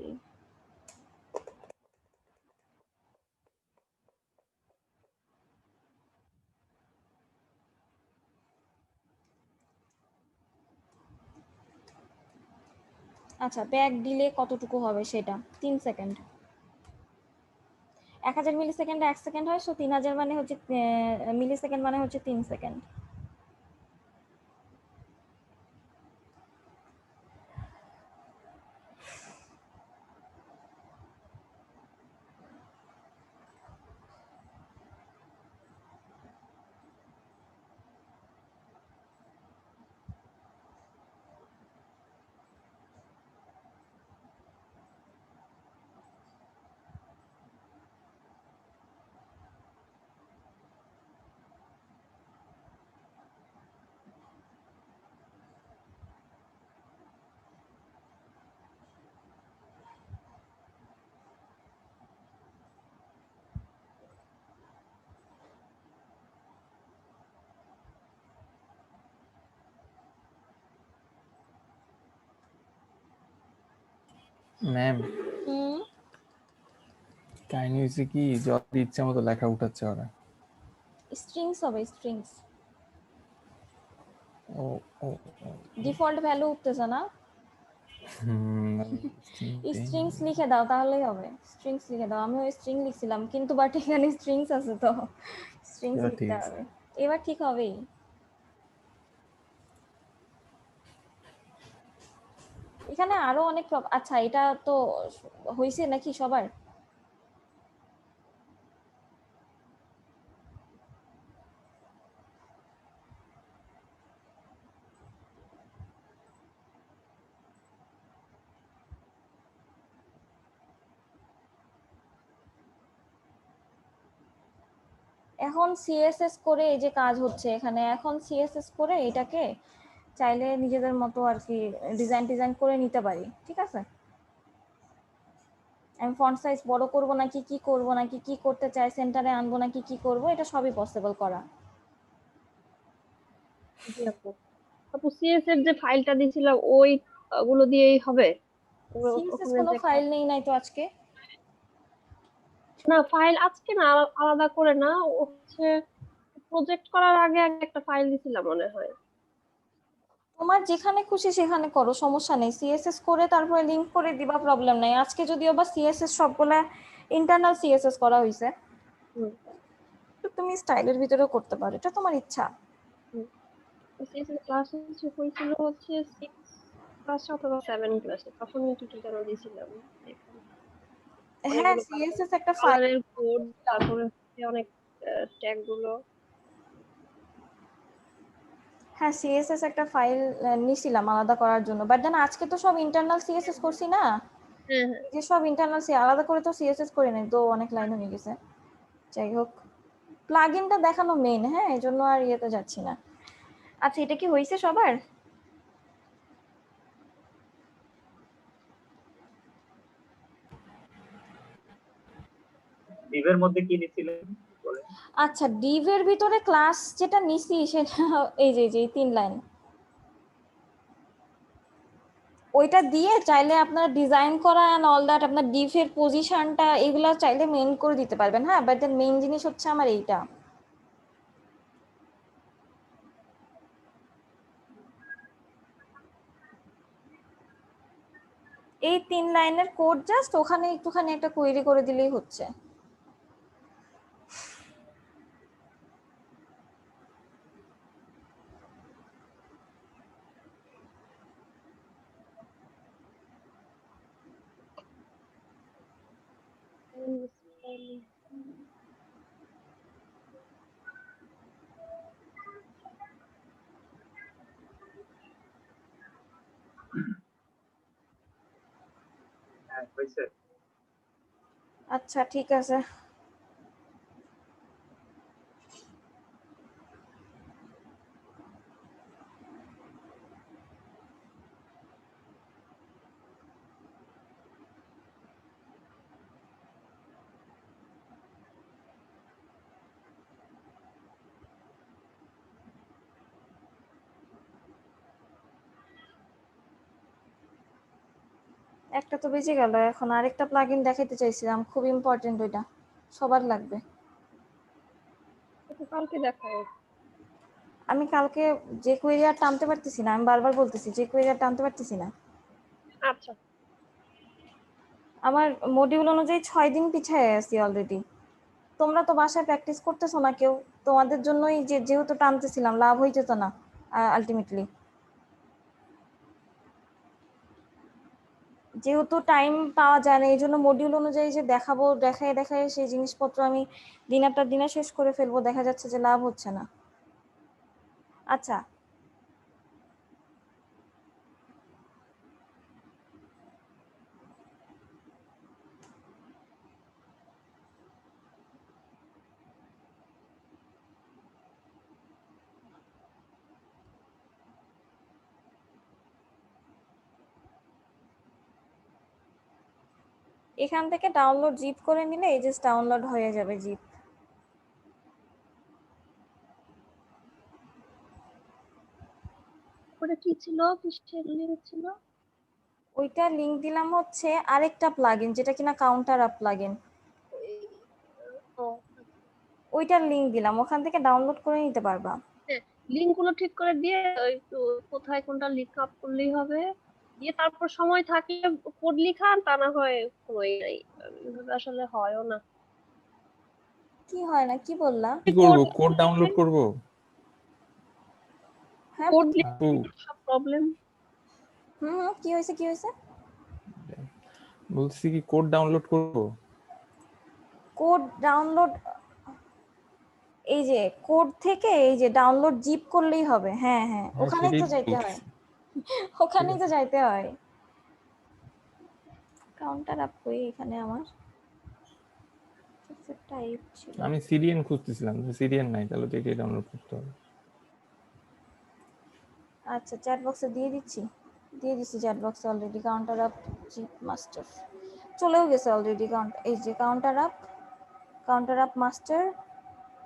আচ্ছা ব্যাক দিলে কতটুকু হবে সেটা 3 সেকেন্ড, 1000 মিলি সেকেন্ডে 1 সেকেন্ড হয়, সো 3000 মানে হচ্ছে মিলি সেকেন্ড মানে হচ্ছে 3 সেকেন্ড। ম্যাম হুম, কাহিনী হয়েছে কি, যত ইচ্ছা মতো লেখা উঠাচ্ছে ওরা। স্ট্রিংস হবে, স্ট্রিংস। ও ও ও, ডিফল্ট ভ্যালু উঠতেছে না, স্ট্রিংস লিখে দাও তাহলেই হবে। স্ট্রিংস লিখে দাও, আমিও স্ট্রিং লিখছিলাম কিন্তু বাট এখানে স্ট্রিংস আছে তো স্ট্রিংস এবার ঠিক লিখতে আছে। হবে। এবার ঠিক হবেই। এখানে আরো অনেক আচ্ছা এটা তো হয়েছে নাকি সবার? এখন সিএসএস করে এই যে কাজ হচ্ছে এখানে, এখন সিএসএস করে এটাকে চাইলে নিজেদের মতো আর কি ডিজাইন করে নিতে পারি, ঠিক আছে? আমি ফন্ট সাইজ বড় করব নাকি কি করব নাকি কি করতে চাই, সেন্টারে আনবো নাকি কি করব, এটা সবই পসিবল করা। জি আপু। আপু সিএস এর যে ফাইলটা দিয়েছিলাম ওই গুলো দিয়েই হবে? সিএসএস ওখানে কোনো যে ফাইল নেই নাই তো আজকে। না ফাইল আজকে না, আলাদা করে না, ও হচ্ছে প্রজেক্ট করার আগে আগে একটা ফাইল দিছিলাম মনে হয়। তোমার যেখানে খুশি সেখানে করো, সমস্যা নেই। সিএসএস করে তারপরে লিংক করে দিবা, প্রবলেম নাই। আজকে যদিও বা সিএসএস সবগুলা ইন্টারনাল সিএসএস করা হয়েছে, হুম তো তুমি স্টাইলের ভিতরেও করতে পারো, এটা তোমার ইচ্ছা। হুম। সিএস এর ক্লাস হয়েছিল হচ্ছে 6 ক্লাসে অথবা 7 ক্লাসে, তখন একটু কি যেন দিয়েছিলাম এখানে হ্যাঁ, অনেকগুলো সিএসএস একটা ফাইল। কালারের কোড, তারপরে হচ্ছে অনেক ট্যাগ গুলো। হ্যাঁ, সিএসএস একটা ফাইল নিছিলাম আলাদা করার জন্য, বাট দেন আজকে তো সব ইন্টারনাল সিএসএস করছি না, হ্যাঁ হ্যাঁ। এই যে সব ইন্টারনাল সি আলাদা করে তো সিএসএস করে নাই তো, অনেক লাইন হয়ে গেছে। যাই হোক, প্লাগইনটা দেখানো মেইন, হ্যাঁ, এই জন্য আর ইয়েতে যাচ্ছি না। আচ্ছা, এটা কি হয়েছে সবার? ডিভের মধ্যে কি নিছিলেন বলেন? আচ্ছা, ডিভের ভিতরে ক্লাস যেটা নিছি সেটা এই যে এই 3 লাইন, ওইটা দিয়ে চাইলে আপনার ডিজাইন করা অ্যান্ড অল দ্যাট, আপনার ডিভের পজিশনটা এগুলা চাইলে মেইন করে দিতে পারবেন। হ্যাঁ, বাট দেন মেইন জিনিস হচ্ছে আমার এইটা। এই 3 লাইনের কোড জাস্ট ওখানে একটুখানি একটা কোয়েরি করে দিলেই হচ্ছে। হ্যাঁ হয়েছে। আচ্ছা, ঠিক আছে। একটা তো বেজে গেল, এখন আরেকটা প্লাগইন দেখাইতে চাইছিলাম, খুব ইম্পর্টেন্ট, ওইটা সবার লাগবে। তো কালকে দেখাও। আমি কালকে যে কোয়েরি আর টানতে পারতেছি না, আমি বারবার বলতেছি যে কোয়েরি আর টানতে পারতেছি না। আচ্ছা আমার মডিউল অনুযায়ী 6 দিন পিছায় আছি অলরেডি। তোমরা তো বাসায় প্র্যাকটিস করতেছো না কেউ, তোমাদের জন্যই যেহেতু টানতেছিলাম, লাভ হয়ে যেত না আলটিমেটলি। যেহেতু টাইম পাওয়া যায় না, এই জন্য মডিউল অনুযায়ী যে দেখাবো, দেখায় দেখায় সেই জিনিসপত্র আমি দিনারটা দিনে শেষ করে ফেলবো, দেখা যাচ্ছে যে লাভ হচ্ছে না। আচ্ছা, এখান থেকে ডাউনলোড জিপ করে নিলে এই যে ডাউনলোড হয়ে যাবে জিপ। ওটা কি ছিল, কিসের লিঙ্ক ছিল? ওইটা লিংক দিলাম হচ্ছে আরেকটা প্লাগইন যেটা কিনা কাউন্টার আপ প্লাগইন, ও ওইটার লিংক দিলাম, ওখান থেকে ডাউনলোড করে নিতে পারবা। লিঙ্ক গুলো ঠিক করে দিয়ে একটু কোথায় কোনটা লিঙ্ক আপ করলেই হবে, দিয়ে তারপর সময় থাকলে কোড লিখান, তা না হয় সময় নাই, এভাবে আসলে হয়ও না। কি হয় না, কি বললা? কি করব, কোড ডাউনলোড করব? হ্যাঁ কোড আপু সব প্রবলেম। কি হয়েছে, কি হয়েছে? বলছি কি কোড ডাউনলোড করব? কোড ডাউনলোড, এই যে কোড থেকে এই যে ডাউনলোড জিপ করলেই হবে। হ্যাঁ হ্যাঁ, হ্যাঁ ওখানেই সেটাই তো তো যাইতে হয়, বলতেছি। ওখানেই তো যাইতে হয়। কাউন্টার আপ কই এখানে আমার টাইপ ছিল। আমি সিরিয়ান খুঁজতেছিলাম, সিরিয়ান নাই, তাহলে তো এটাই ডাউনলোড করতে হবে। আচ্ছা চ্যাট বক্সে দিয়ে দিচ্ছি, দিয়ে দিচ্ছি চ্যাট বক্সে already. Counter up zip master চলেও গেছে অলরেডি। এই যে কাউন্টার আপ মাস্টার,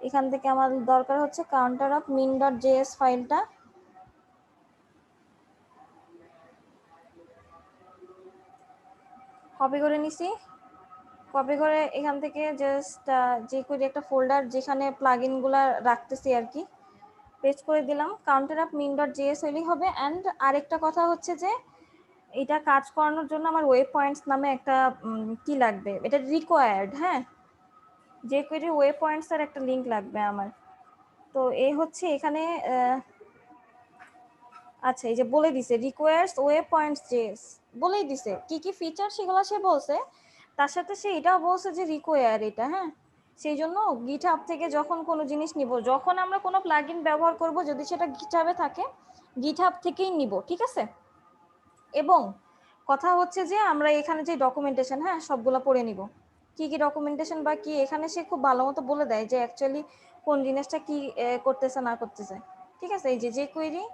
এখান থেকে আমার দরকার হচ্ছে counter up min dot JS ফাইলটা। কপি করে নিছি, কপি করে এখান থেকে জাস্ট যে করে একটা ফোল্ডার যেখানে প্লাগইন গুলা রাখতেছি আর কি, পেস্ট করে দিলাম। Counter up min dot JS হলেই হবে। অ্যান্ড আরেকটা কথা হচ্ছে যে এটা কাজ করানোর জন্য আমার ওয়েব পয়েন্টস নামে একটা কি লাগবে, এটা রিকোয়ার্ড। হ্যাঁ, যে কোয়েরি ওয়েব পয়েন্টস এর একটা লিংক লাগবে আমার। তো এই হচ্ছে এখানে আচ্ছা এই যে বলে দিছে রিকোয়ার্স ওয়েব পয়েন্টস জেএস, বলেই দিছে কি কি ফিচার সেগুলো সে বলছে, তার সাথে সে এটাও বলছে যে রিকোয়ার এটা। হ্যাঁ, সেই জন্য গিটহাব থেকে যখন কোনো জিনিস নিব, যখন আমরা কোনো প্লাগইন ব্যবহার করব, যদি সেটা গিটহাবে থাকে গিটহাব থেকেই নিব, ঠিক আছে? এবং কথা হচ্ছে যে আমরা এখানে যে ডকুমেন্টেশন, হ্যাঁ সবগুলো পড়ে নিব, কি কি ডকুমেন্টেশন বা কি, এখানে সে খুব ভালো মতো বলে দেয় যে অ্যাকচুয়ালি কোন জিনিসটা কি করতেছে না করতেছে। ঠিক আছে, এই যে কোয়েরি,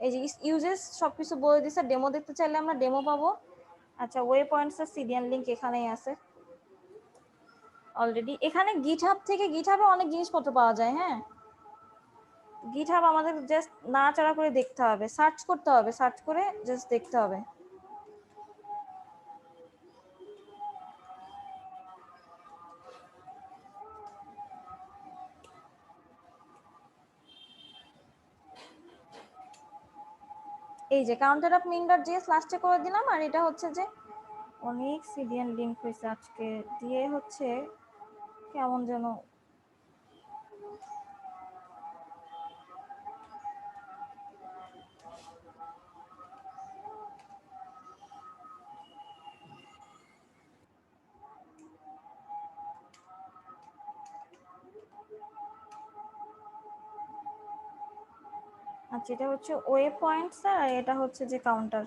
এই যে ইউজেস সবকিছু বলে দিছে। ডেমো দেখতে চাইলে আমরা ডেমো পাবো। আচ্ছা ওয়ে পয়েন্টস এর সিরিয়াল লিংক এখানেই আছে অলরেডি। এখানে গিটহাব থেকে, গিটহাবে অনেক জিনিসপত্র পাওয়া যায়। হ্যাঁ, গিটহাব আমাদের জাস্ট নাড়াচাড়া করে দেখতে হবে, সার্চ করতে হবে, সার্চ করে জাস্ট দেখতে হবে। এই যে counter of min dot JS লাস্টে করে দিলাম। আর এটা হচ্ছে যে অনেক সিডিএন লিংক হয়েছে আজকে দিয়ে, হচ্ছে কেমন যেন আচ্ছা এটা হচ্ছে ওয়ে পয়েন্টস আর এটা হচ্ছে যে কাউন্টার।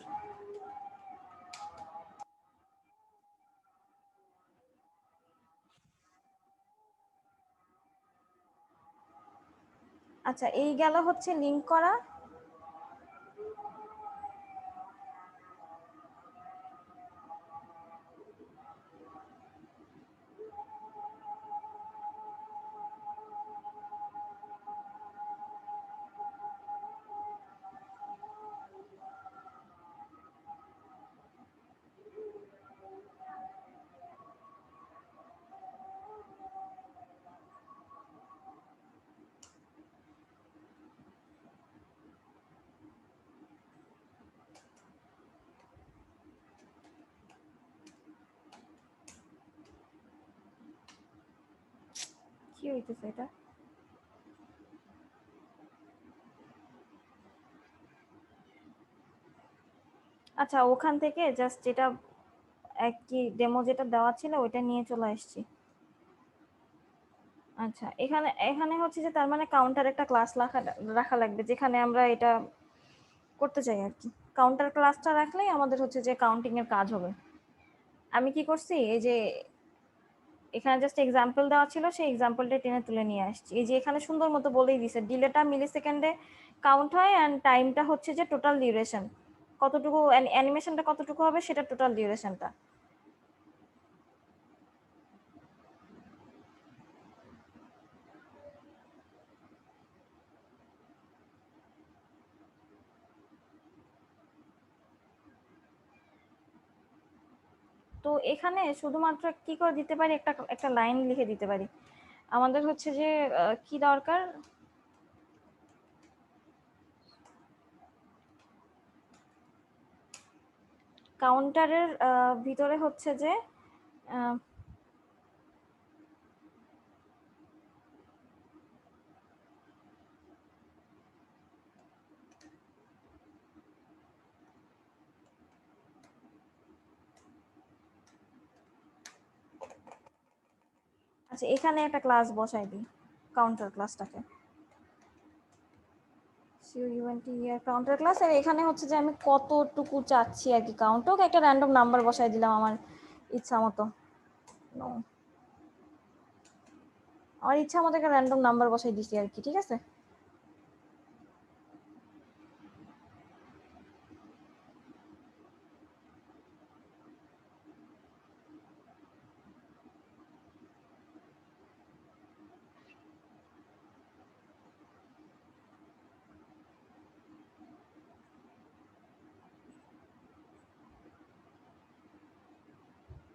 আচ্ছা এই গেল হচ্ছে লিংক করা। কি হইতেছে এটা? আচ্ছা ওখান থেকে জাস্ট যেটা কি ডেমো যেটা দেওয়া ছিল ওইটা নিয়ে চলে আসছি। আচ্ছা এখানে এখানে হচ্ছে যে তার মানে কাউন্টার একটা ক্লাস রাখা লাগবে যেখানে আমরা এটা করতে চাই আর কি। কাউন্টার ক্লাসটা রাখলেই আমাদের হচ্ছে যে কাউন্টিং এর কাজ হবে। আমি কি করছি, এই যে এখানে জাস্ট এক্সাম্পল দেওয়া ছিল, সেই এক্সাম্পলটা টেনে তুলে নিয়ে আসছি। এই যে এখানে সুন্দর মতো বলেই দিছে ডিলেটা মিলি সেকেন্ডে কাউন্ট হয়, অ্যান্ড টাইমটা হচ্ছে যে টোটাল ডিউরেশন কতটুকু, অ্যানিমেশনটা কতটুকু হবে সেটা টোটাল ডিউরেশনটা। তো এখানে শুধুমাত্র কি করে দিতে পারি, একটা একটা লাইন লিখে দিতে পারি। আমাদের হচ্ছে যে কি দরকার, কাউন্টারের ভিতরে হচ্ছে যে আহ, আচ্ছা এখানে একটা ক্লাস বসাই দিই, কাউন্টার ক্লাসটাকে, কাউন্টার ক্লাস। আর এখানে হচ্ছে যে আমি কতটুকু চাচ্ছি আর কি কাউন্ট, ওকে একটা র্যান্ডম নাম্বার বসাই দিলাম আমার ইচ্ছা মতো। No, আমার ইচ্ছা মতো একটা র্যান্ডম নাম্বার বসাই দিছি আর কি, ঠিক আছে।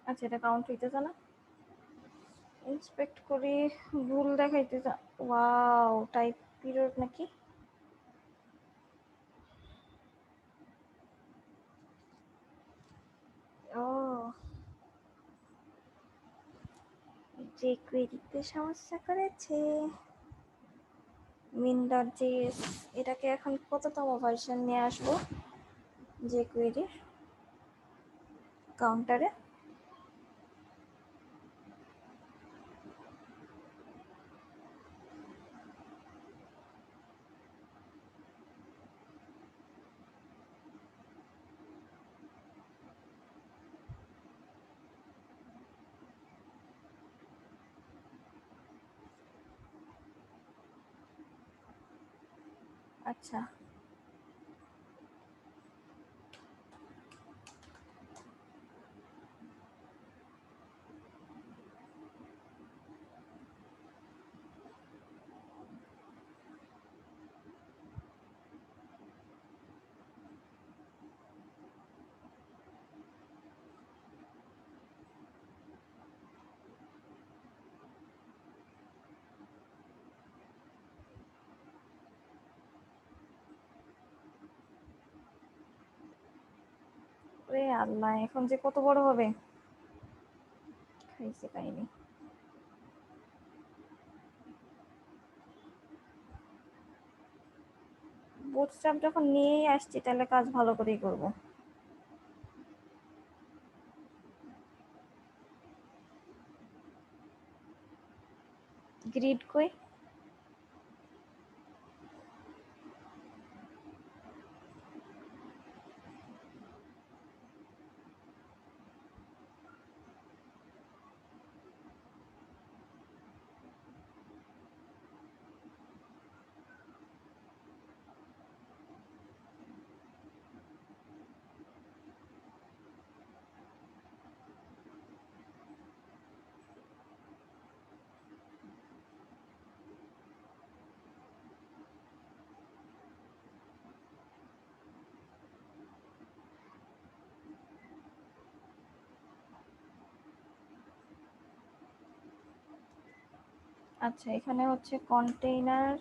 আচ্ছা এটা কাউন্ট হইতেছে না, ইন্সপেক্ট করি, ভুল দেখাইতেছে। ওয়াও, টাইপ পিরিয়ড নাকি, ও যে কোয়েরিতে সমস্যা করেছে min.js, এটাকে এখন কততম ভার্সন নিয়ে আসবো যে কোয়েরির কাউন্টারে। আচ্ছা রে আল্লাহ, এখন যে কত বড় হবে, খাইছে কাহিনি। বুটস্ট্র্যাপ যখন নিয়েই আসছি তাহলে কাজ ভালো করেই করব। গ্রিড কই, আচ্ছা এখানে হচ্ছে কন্টেইনার,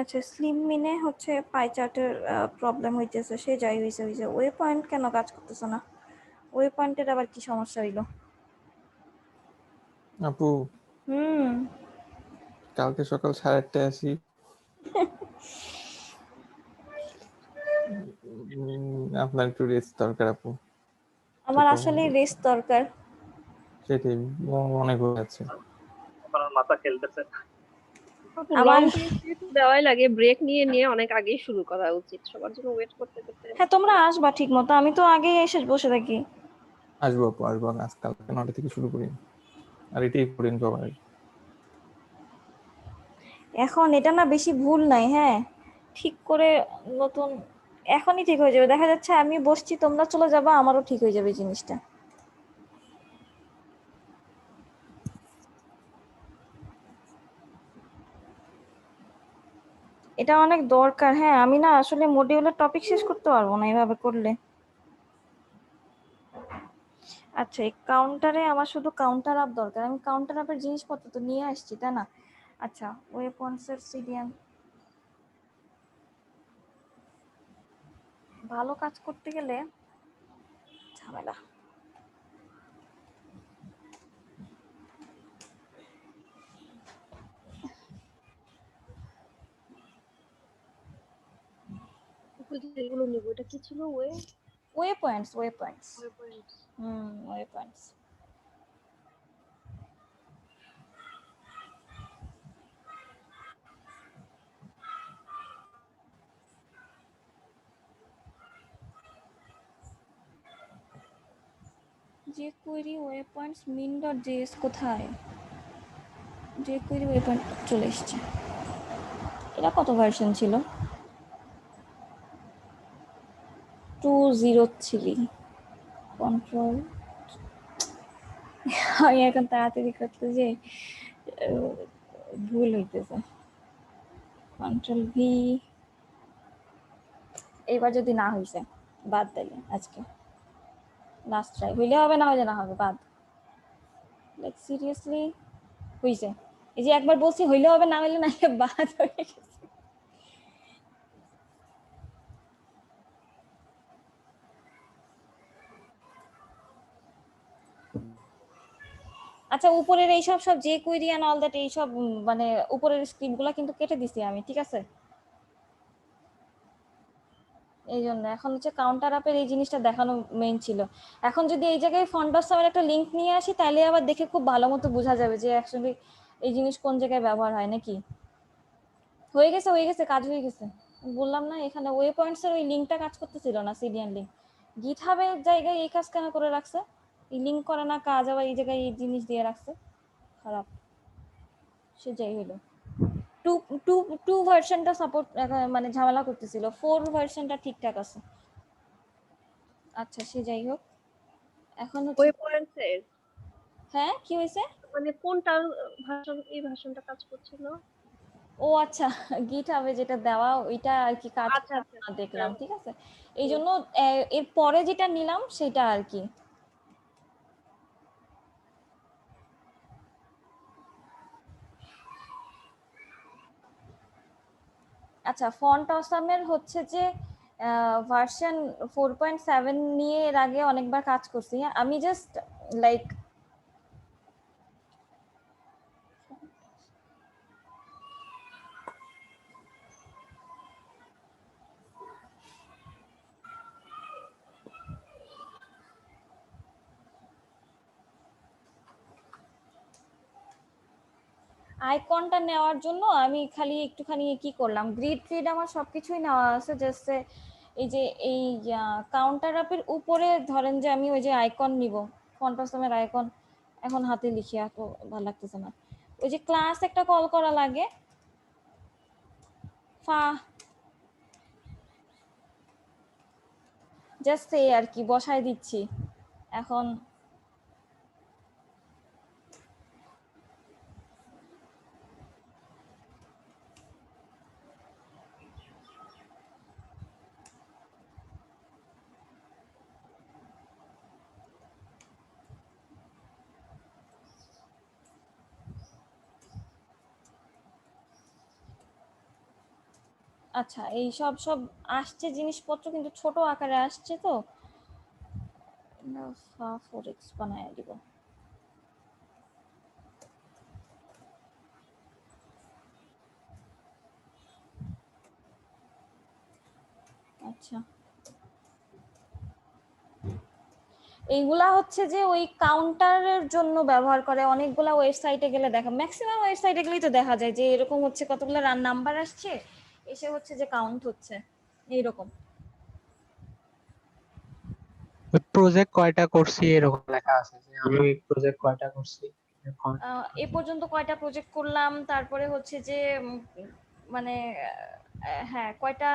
আচ্ছা স্লিম মিনে হচ্ছে পাই চার্টের প্রবলেম হইতেছে, সে যাই হইছে হইছে, ওয়ে পয়েন্ট কেন কাজ করতেছে না? ওয়ে পয়েন্টের আবার কি সমস্যা হইলো? আপু হুম। কালকে সকাল 8:30টায় আসি, আপনার একটু রেস্ট দরকার আপু। আমার তো আসলে রেস্ট দরকার। সেটাই, অনেক হয়ে যাচ্ছে। এখন আর মাথা খেলতেছে না। লং আমার টাইম দেওয়াই লাগে, ব্রেক নিয়ে নিয়ে অনেক আগেই শুরু করা উচিত, সবার জন্য ওয়েট করতে করতে। হ্যাঁ তোমরা আসবা ঠিক মতো, আমি তো আগেই এসে বসে থাকি। আসবো আপু, আসবো, আজ কালকে 9টা থেকে শুরু করি, আর এটাই করেন সবাই। এখন এটা না বেশি ভুল নাই, হ্যাঁ ঠিক করে নতুন এখনই ঠিক হয়ে যাবে, দেখা যাচ্ছে আমি বসছি তোমরা চলে যাবা, আমারও ঠিক হয়ে যাবে জিনিসটা। এটা অনেক দরকার, হ্যাঁ আমি না আসলে মডিউলের টপিক শেষ করতে পারবো না এভাবে করলে। আচ্ছা এই কাউন্টারে আমার শুধু কাউন্টার আপ দরকার, আমি কাউন্টার আপের জিনিসপত্র তো নিয়ে আসছি তাই না? আচ্ছা ওয়েপন্সের সিডিয়ান ভালো কাজ করতে গেলে ঝামেলা। যেগুলো নিব, এটা কি ছিল? Waypoints, waypoints. Waypoint. Waypoints. JQuery waypoints min dot JS কোথায়? যে কোয়েরি ওয়ে পয়েন্ট চলে এসছে। এটা কত ভার্সন ছিল? 203 কন্ট্রোল। আমি এখন তাড়াতাড়ি করতে যে ভুল হইতেছে। Control V. এইবার যদি না হইছে বাদ দিলে আজকে লাস্ট ট্রাই, হইলে হবে না হইলে না হবে বাদ। লাইক সিরিয়াসলি হইছে, এই যে একবার বলছি হইলে হবে না হইলে না বাদ হয়ে গেছে। আচ্ছা উপরের এইসব সব যে কুইরি এন্ড অল দ্যাট এইসব মানে উপরের স্ক্রিপ্টগুলো কিন্তু কেটে দিছি আমি, ঠিক আছে? এই জন্য এখন হচ্ছে কাউন্টার আপের এই জিনিসটা দেখানো মেইন ছিল। এখন যদি এই জায়গায় ফন্ডাসামের একটা লিংক নিয়ে আসি তাহলে আবার দেখে খুব ভালো মতো বোঝা যাবে যে অ্যাকচুয়ালি এই জিনিস কোন জায়গায় ব্যবহার হয় নাকি। হয়ে গেছে হয়ে গেছে, কাজ হয়ে গেছে। বললাম না এখানে ওয়ে পয়েন্টস এর ওই লিংকটা কাজ করতেছিল না, সিডিএন লিংক। গিটহাবের জায়গায় এই কাজ কেন করে রাখছে? এই লিংক করে না কাজ, আবার এই জায়গায় এই জিনিস দিয়ে রাখছে, খারাপ। সে যাই হলো, টু টু টু ভার্সনটা সাপোর্ট মানে ঝামেলা করতেছিল, 4 ভার্সনটা ঠিকঠাক আছে। আচ্ছা সে যাই হোক, এখন হচ্ছে ওয়ে পয়েন্টস এর হ্যাঁ কি হয়েছে? মানে কোনটার ভার্সন, এই ভার্সনটা কাজ করছিল? ও আচ্ছা গিটহাবে যেটা দেওয়া ওইটা আর কি কাজ আচ্ছা আচ্ছা না দেখলাম, হ্যাঁ। ঠিক আছে। এই জন্য এর পরে যেটা নিলাম সেটা আর কি। আচ্ছা ফন্ট অসামের হচ্ছে যে ভার্সন 4.7 নিয়ে এর আগে অনেকবার কাজ করছি, হ্যাঁ আমি জাস্ট লাইক আইকনটা নেওয়ার জন্য আমি খালি একটুখানি কি করলাম, গ্রিড ট্রিড আমার সবকিছুই নেওয়া আছে, জাস্ট এই যে এই কাউন্টার আপের উপরে ধরেন যে আমি ওই যে আইকন নিব, ফন্টসমের আইকন, এখন হাতে লিখি এত ভালো লাগতেছে না। ওই যে ক্লাস একটা কল করা লাগে, ফা জাস্ট এই আর কি বসায় দিচ্ছি এখন। আচ্ছা এই সব সব আসছে জিনিসপত্র কিন্তু ছোট আকারে আসছে তো 4x বানায় দিব। আচ্ছা এইগুলা হচ্ছে যে ওই কাউন্টারের জন্য ব্যবহার করে, অনেকগুলা ওয়েবসাইটে গেলে দেখা, ম্যাক্সিমাম ওয়েবসাইটে গেলেই তো দেখা যায় যে এরকম হচ্ছে কতগুলো রান নাম্বার আসছে, এসে হচ্ছে যে কাউন্ট হচ্ছে এইরকম। প্রজেক্ট কয়টা করছি এরকম লেখা আছে যে আমি প্রজেক্ট কয়টা করছি এখন। এ পর্যন্ত কয়টা প্রজেক্ট করলাম, তারপরে হচ্ছে যে মানে হ্যাঁ কয়টা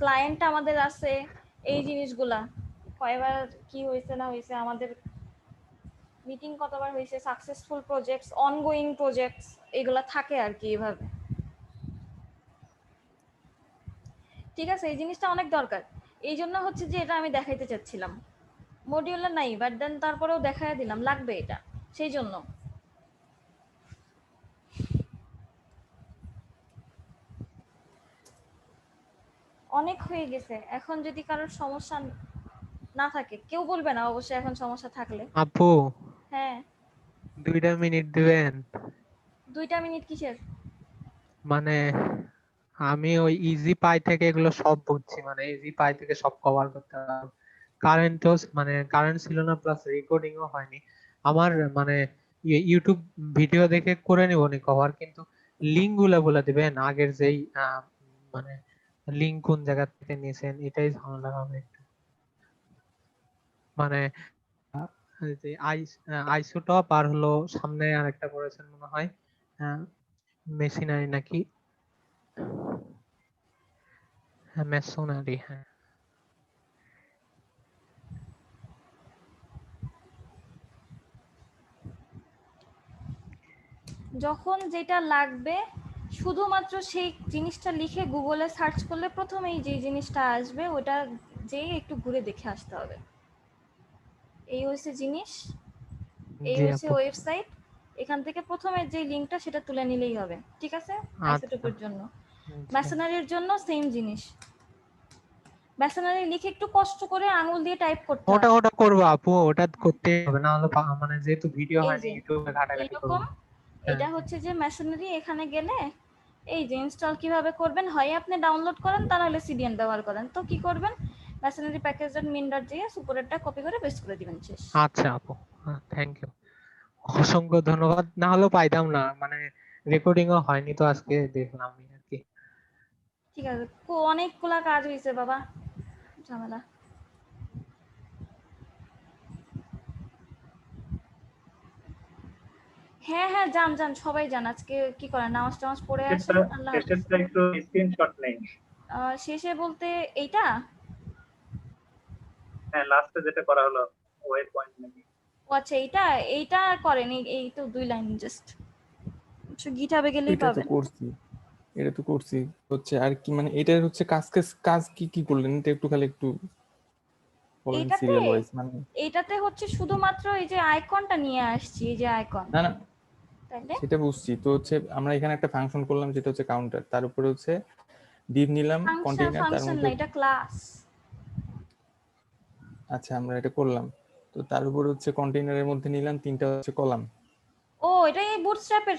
ক্লায়েন্ট আমাদের আছে, এই জিনিসগুলা কয়বার কি হয়েছে না হয়েছে, আমাদের মিটিং কতবার হয়েছে, সাকসেসফুল প্রজেক্টস, অনগোয়িং প্রজেক্টস, এগুলা থাকে আর কি এভাবে। ঠিক আছে, এই জিনিসটা অনেক দরকার, এই জন্য হচ্ছে যে এটা আমি দেখাইতে চাচ্ছিলাম। মডিউলার নাই বাট দেন তারপরেও দেখাই দিলাম, লাগবে এটা সেই জন্য। অনেক হয়ে গেছে, এখন যদি কারোর সমস্যা না থাকে কেউ বলবে না অবশ্যই, এখন সমস্যা থাকলে। আপু হ্যাঁ 2টা মিনিট দিবেন? 2টা মিনিট কিসের? মানে আমি ওই ইজি পাই থেকে এগুলো সব বুঝছি, মানে ইজি পাই থেকে সব কভার করতে পারলাম। কারেন্টও মানে কারেন্ট ছিল না, প্লাস রেকর্ডিংও হয়নি আমার, মানে ইউটিউব ভিডিও দেখে করে নিব নি কভার, কিন্তু লিঙ্ক গুলা বলে দিবেন আগের যেই মানে লিঙ্ক কোন জায়গা থেকে নিয়েছেন, এটাই ঝামেলা হবে একটু। মানে যে আইসোটপ আর হলো সামনে আরেকটা করেছেন মনে হয় মেশিনারি নাকি, হ্যাঁ মেশনারি, হ্যাঁ। যখন যেটা লাগবে শুধুমাত্র সেই জিনিসটা লিখে গুগলে সার্চ করলে প্রথমেই যে জিনিসটা আসবে ওটা যেই একটু ঘুরে দেখে আসতে হবে। এই হচ্ছে জিনিস, এই জি হচ্ছে আপু। ওয়েবসাইট, এখান থেকে প্রথমে যে লিঙ্কটা সেটা তুলে নিলেই হবে। ঠিক আছে, আচ্ছা আইসোটোপের জন্য। জি। মেশনারির জন্য সেম জিনিস, মেশনারি লিখে একটু কষ্ট করে আঙুল দিয়ে টাইপ করতে ওটা হবে। ওটা করবো আপু, ওটা করতে হবে, না হলে মানে যেহেতু ভিডিও এই হয়নি যে ইউটিউবে ঘাটাঘাটি করবো। এইরকম, হ্যাঁ এটা হচ্ছে যে মেশনারি, এখানে গেলে এই যে ইনস্টল কিভাবে করবেন, হয় আপনি ডাউনলোড করেন তা নাহলে সিডিএন ব্যবহার করেন। তো কি করবেন, মেশনারি প্যাকেজ.min.js উপরেরটা কপি করে পেস্ট করে দিবেন, শেষ। আচ্ছা আপু, থ্যাংক ইউ, অসংখ্য ধন্যবাদ, না হলেও পাইতাম না, মানে রেকর্ডিংও হয়নি তো আজকে দেখলাম আর কি। ঠিক আছে, অনেকগুলা কাজ হয়েছে বাবা, ঝামেলা। হ্যাঁ হ্যাঁ যান যান, সবাই যান, আজকে কি করেন, নামাজ টামাজ পড়ে আসেন, আল্লাহ হাফেজ। শেষেরটা একটু স্ক্রিনশট নেই। শেষে বলতে এইটা, হ্যাঁ লাস্টে যেটা করা হলো ওয়ে পয়েন্ট নাকি। ও আচ্ছা এইটা, এইটা করেন, এই তো 2 লাইন জাস্ট, গিটহাবে গেলেই এটা তো পাবেন। করছি, এটা তো করছি হচ্ছে আর কি, মানে এটার হচ্ছে কাজ কাজ কি কি করলেন এটা একটু খালি একটু বলেন এইটাতে সিরিয়াল ওয়াইজ। মানে এইটাতে হচ্ছে শুধুমাত্র এই যে আইকনটা নিয়ে আসছি, এই যে আইকন, না না তাইলে সেটা বুঝছি, তো হচ্ছে আমরা এখানে একটা ফাংশন করলাম যেটা হচ্ছে কাউন্টার, তার উপরে হচ্ছে ডিভ নিলাম ফাংশন কন্টেইনার, তার ফাংশন না, মধ্যে এটা ক্লাস। আচ্ছা আমরা এটা করলাম, তো তার উপরে হচ্ছে কন্টেইনারের মধ্যে নিলাম 3টা হচ্ছে কলাম। ও এটা এই বুটস্ট্র্যাপের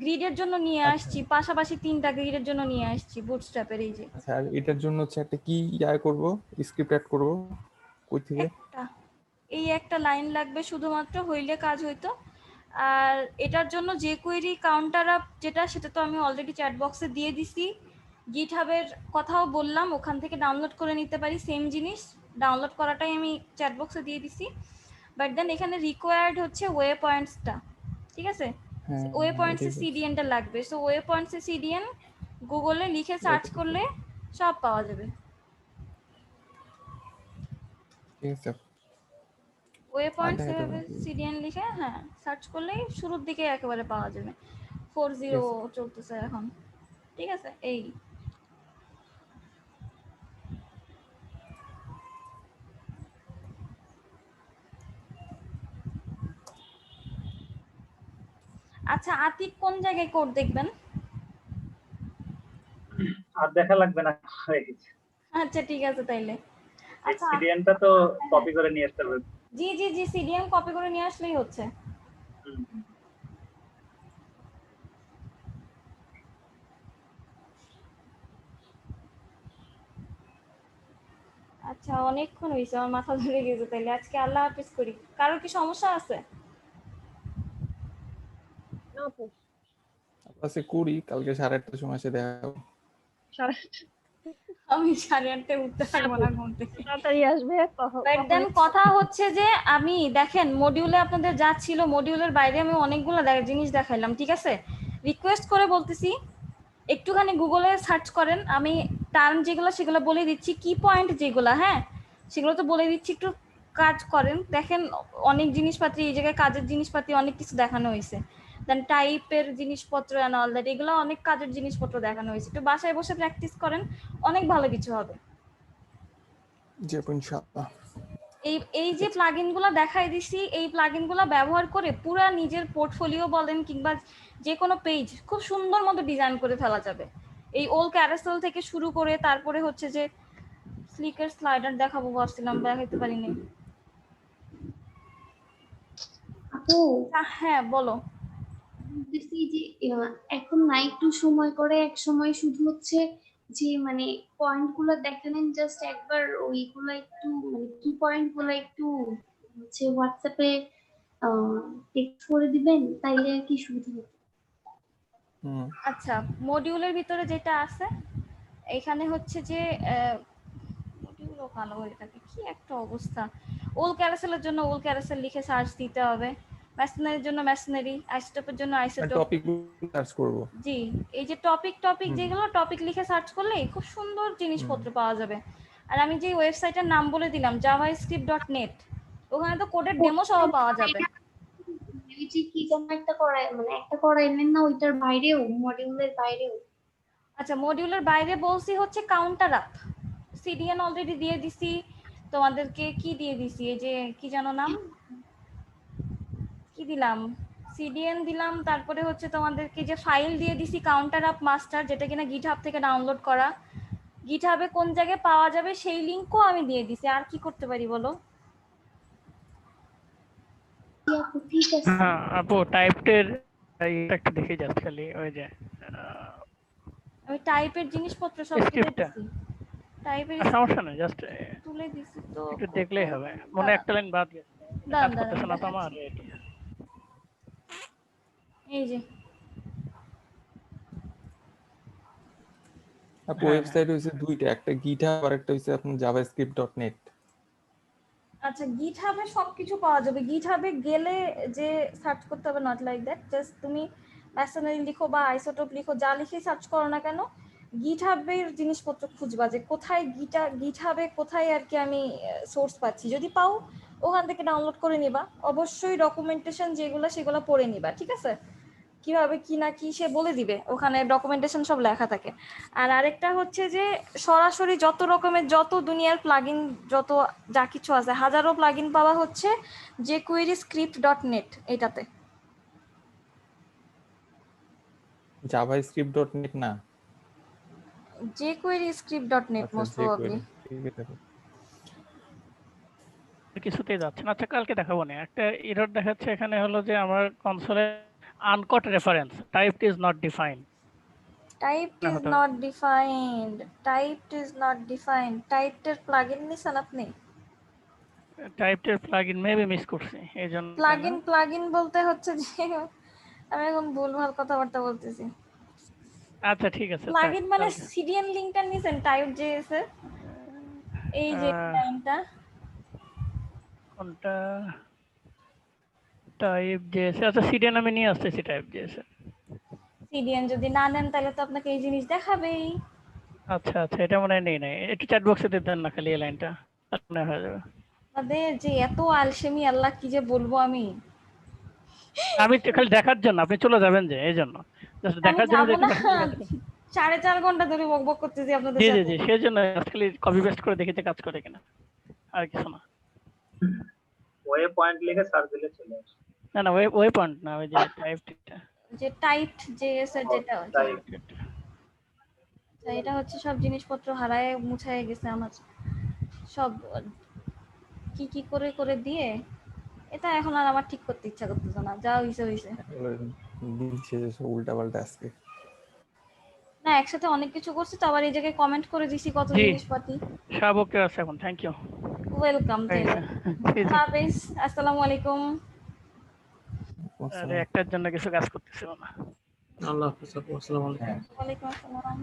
গ্রিডের জন্য নিয়ে আচ্ছা আসছি, পাশাপাশি 3টা গ্রিডের জন্য নিয়ে আসছি বুটস্ট্র্যাপের। এই যে আচ্ছা, আর এটার জন্য হচ্ছে একটা কি করব, স্ক্রিপ্ট অ্যাড করব কই থেকে? একটা, এই একটা লাইন লাগবে শুধুমাত্র, হইলে কাজ হইতো। আর এটার জন্য যে কোয়েরি কাউন্টার আপ যেটা, সেটা তো আমি অলরেডি চ্যাট বক্সে দিয়ে দিছি। গিটহাবের কথাও বললাম, ওখান থেকে ডাউনলোড করে নিতে পারি, সেম জিনিস, ডাউনলোড করাটাই আমি চ্যাট বক্সে দিয়ে দিছি। বাট দেন এখানে রিকোয়ার্ড হচ্ছে ওয়ে পয়েন্টসটা, ঠিক আছে, হ্যাঁ ওয়ে হ্যাঁ পয়েন্টসের এটাই বলছি। সিডিএনটা লাগবে। সো ওয়ে পয়েন্টসের সিডিএন গুগলে লিখে সার্চ করলে সব পাওয়া যাবে। ঠিক আছে ওয়ে আর পয়েন্টস দেখাতে এভাবে পারি। সিডিএন লিখে হ্যাঁ সার্চ করলেই শুরুর দিকে একেবারে পাওয়া যাবে। ঠিক 40 আছে চলতেছে এখন, ঠিক আছে। এই আচ্ছা, আতিক কোন জায়গায় কোড দেখবেন? আর দেখা লাগবে না, হয়ে গেছে। আচ্ছা ঠিক আছে তাইলে। এই আচ্ছা সিডিএনটা তো কপি করে নিয়ে আসতে হবে। জি জি জি, সিডিএম কপি করে নিয়ে আসলেই হচ্ছে। হুম। আচ্ছা অনেকক্ষণ হয়েছে, আমার মাথা ধরে গেছে, তাইলে আজকে আল্লাহ হাফিজ করি। কারোর কি সমস্যা আছে? না আপু, আচ্ছা করি, কালকে 8:30টার সময় এসে দেখা হবে। আমি 8:30টায় উঠতে পারবো না ঘুম থেকে। তাড়াতাড়ি আসবে বাট দেন কথা হচ্ছে যে আমি দেখেন মডিউলে আপনাদের যা ছিল মডিউলের বাইরে আমি অনেকগুলো জিনিস দেখাইলাম, ঠিক আছে? রিকোয়েস্ট করে বলতেছি একটুখানি গুগলে সার্চ করেন, আমি টার্ম যেগুলো সেগুলো বলে দিচ্ছি, কি পয়েন্ট যেগুলো, হ্যাঁ সেগুলো তো বলে দিচ্ছি, একটু কাজ করেন। দেখেন অনেক জিনিসপাতি এই জায়গায়, কাজের জিনিসপাতি অনেক কিছু দেখানো হয়েছে, দেন টাইপের জিনিসপত্র অ্যান্ড অল দ্যাট, এগুলো অনেক কাজের জিনিসপত্র দেখানো হয়েছে। একটু বাসায় বসে প্র্যাকটিস করেন, অনেক ভালো কিছু হবে। জি আপু, ইনশাআল্লাহ। এই যে প্লাগইনগুলো দেখাই দিছি, এই প্লাগইনগুলো ব্যবহার করে পুরো নিজের পোর্টফোলিও বলেন কিংবা যে কোনো পেজ খুব সুন্দর মতো ডিজাইন করে ফেলা যাবে। এই ওল ক্যারাসেল থেকে শুরু করে তারপরে হচ্ছে যে স্লিকের স্লাইডার দেখাবো ভাবছিলাম, দেখাইতে পারিনি। আপু হ্যাঁ বলো। বলতেছি যে এখন না একটু সময় করে, এক সময় শুধু হচ্ছে যে মানে পয়েন্ট গুলো দেখালেন, জাস্ট একবার ওইগুলো একটু মানে কি পয়েন্ট গুলো একটু হচ্ছে হোয়াটসঅ্যাপে টেক্সট করে দিবেন, তাইলে আর কি সুবিধা হবে। আচ্ছা মডিউলের ভিতরে যেটা আছে এখানে হচ্ছে যে মডিউলও ভালো হয়ে থাকে, কি একটা অবস্থা। ওল ক্যারাসেলের জন্য ওল ক্যারাসেল লিখে সার্চ দিতে হবে, মেশিনারির জন্য মেশিনারি, আইসোটোপের জন্য আইসোটোপ। টপিক সার্চ করব। জি এই যে টপিক যেগুলো টপিক লিখে সার্চ করলে খুব সুন্দর জিনিসপত্র পাওয়া যাবে। আর আমি যে ওয়েবসাইটের নাম বলে দিলাম javascript.net, ওখানে তো কোডের ডেমো সহ পাওয়া যাবে। ওই যে কি যেন একটা করায় মানে একটা করাইলেন না, ওইটার বাইরেও মডিউলের বাইরেও। আচ্ছা মডিউলের বাইরে বলছি হচ্ছে কাউন্টার আপ, সিডিএন অলরেডি দিয়ে দিছি তোমাদেরকে। কি দিয়ে দিছি, এই যে কি জানো নাম, কি দিলাম, সিডিএন দিলাম। তারপরে হচ্ছে তোমাদেরকে যে ফাইল দিয়ে দিছি কাউন্টার আপ মাস্টার, যেটা কিনা গিটহাব থেকে ডাউনলোড করা। গিটহাবে কোন জায়গায় পাওয়া যাবে সেই লিংকও আমি দিয়ে দিছি। আর কি করতে পারি বলো? ঠিক আছে হ্যাঁ আপু, টাইপটের এটা একটু দেখে যাচ্ছে খালি, ওই যে আমি টাইপের জিনিসপত্র সব তুলে স্ক্রিপ্টটা। দিছি, টাইপের সমস্যা নেই, জাস্ট তুলে দিছি তো। একটু দেখলেই হবে। মনে একটা লাইন বাদ গেছে, কাজ করতেছে না তো আমার। এই যে আপু ওয়েবসাইট হইছে দুইটা, একটা গিটহাব আর একটা হইছে আপনার javascript.net। আচ্ছা গিটহাবে সবকিছু পাওয়া যাবে। গিটহাবে গেলে যে সার্চ করতে হবে নট লাইক দ্যাট, জাস্ট তুমি মেশিনারি লিখো বা আইসোটোপ লিখো, যা লিখে সার্চ করো না কেন গিটহাবের জিনিসপত্র খুঁজবা যে কোথায় গিটহাবে কোথায় আর কি আমি সোর্স পাচ্ছি। যদি পাও ওখান থেকে ডাউনলোড করে নিবা, অবশ্যই ডকুমেন্টেশন যেগুলো সেগুলো পড়ে নিবা, ঠিক আছে? কিভাবে কি না কি সে বলে দিবে, ওখানে ডকুমেন্টেশন সব লেখা থাকে। আর আরেকটা হচ্ছে যে সরাসরি যত রকমের যত দুনিয়ার প্লাগইন যত যা কিছু আছে হাজারো প্লাগইন পাওয়া হচ্ছে jQueryScript.net এটাতে। javascript.net না, jQueryScript.net আচ্ছা মোস্ট jQuery, প্রবাবলি। ঠিক আছে। কিছুতেই যাচ্ছে না। আচ্ছা কালকে দেখাবো না, একটা এরর দেখাচ্ছে এখানে, হলো যে আমার কনসোলে uncaught reference typed is not defined. Typed is not defined, typed is not defined, typed এর প্লাগইন নিছেন আপনি? টাইপড এর প্লাগইন মেবি মিস করছি, এইজন্য। প্লাগইন বলতে হচ্ছে যে আমি এখন ভুলভাল কথাবার্তা বলতেছি। আচ্ছা ঠিক আছে। প্লাগইন মানে সিডিএন লিংকটা নিছেন টাইপ.js এর, এই যে লাইনটা কোনটা? টাইপ.js। আচ্ছা সিডিএন আমি নিয়ে আসতেছি টাইপ.js। সিডিএন যদি না নেন তাহলে তো আপনাকে এই জিনিস দেখাবেই। আচ্ছা আচ্ছা, এটা মনে হয় নেই নাই, একটু চ্যাট বক্সে দিয়ে দেন না খালি এই লাইনটা, মনে হয়ে যাবে। আমাদের যে এত আলসেমি, আল্লাহ কি যে বলবো আমি। আমি তো খালি দেখার জন্য, আপনি চলে যাবেন যে, এই জন্য জাস্ট দেখার জন্য। যাবো না, 4.5 ঘন্টা ধরে বকবক করতেছি আপনাদের জি জি সাথে। জি, সেই জন্য খালি কপি পেস্ট করে দেখেতে কাজ করে কিনা, আর কিছু না। ওয়ে পয়েন্ট লিখে সার্চ দিলে চলে আসে। না না, ওই পয়েন্ট না, ওই যে টাইপটা, যে টাইপড জেএস এর যেটা তাই তা এটা হচ্ছে সব জিনিসপত্র হারায় মুছায় গেছে আমার, সব কি কি করে করে দিয়ে এটা এখন আর আমার ঠিক করতে ইচ্ছা করতেছে না, যা হইছে হইছে। দিন শেষে সব উল্টাপাল্টা আজকে। না একসাথে অনেক কিছু করছি তো, আবার এই জায়গায় কমেন্ট করে দিছি কত জি। জিনিসপাতি। সব ওকে আছে এখন, থ্যাংক ইউ। ওয়েলকাম তাইলে। হাফেজ, আসসালামু আলাইকুম। আরে একটার জন্য কিছু কাজ করতেছিল না। আল্লাহ হাফেজ আপু, আসসালামু আলাইকুম। ওয়ালাইকুম আসসালাম।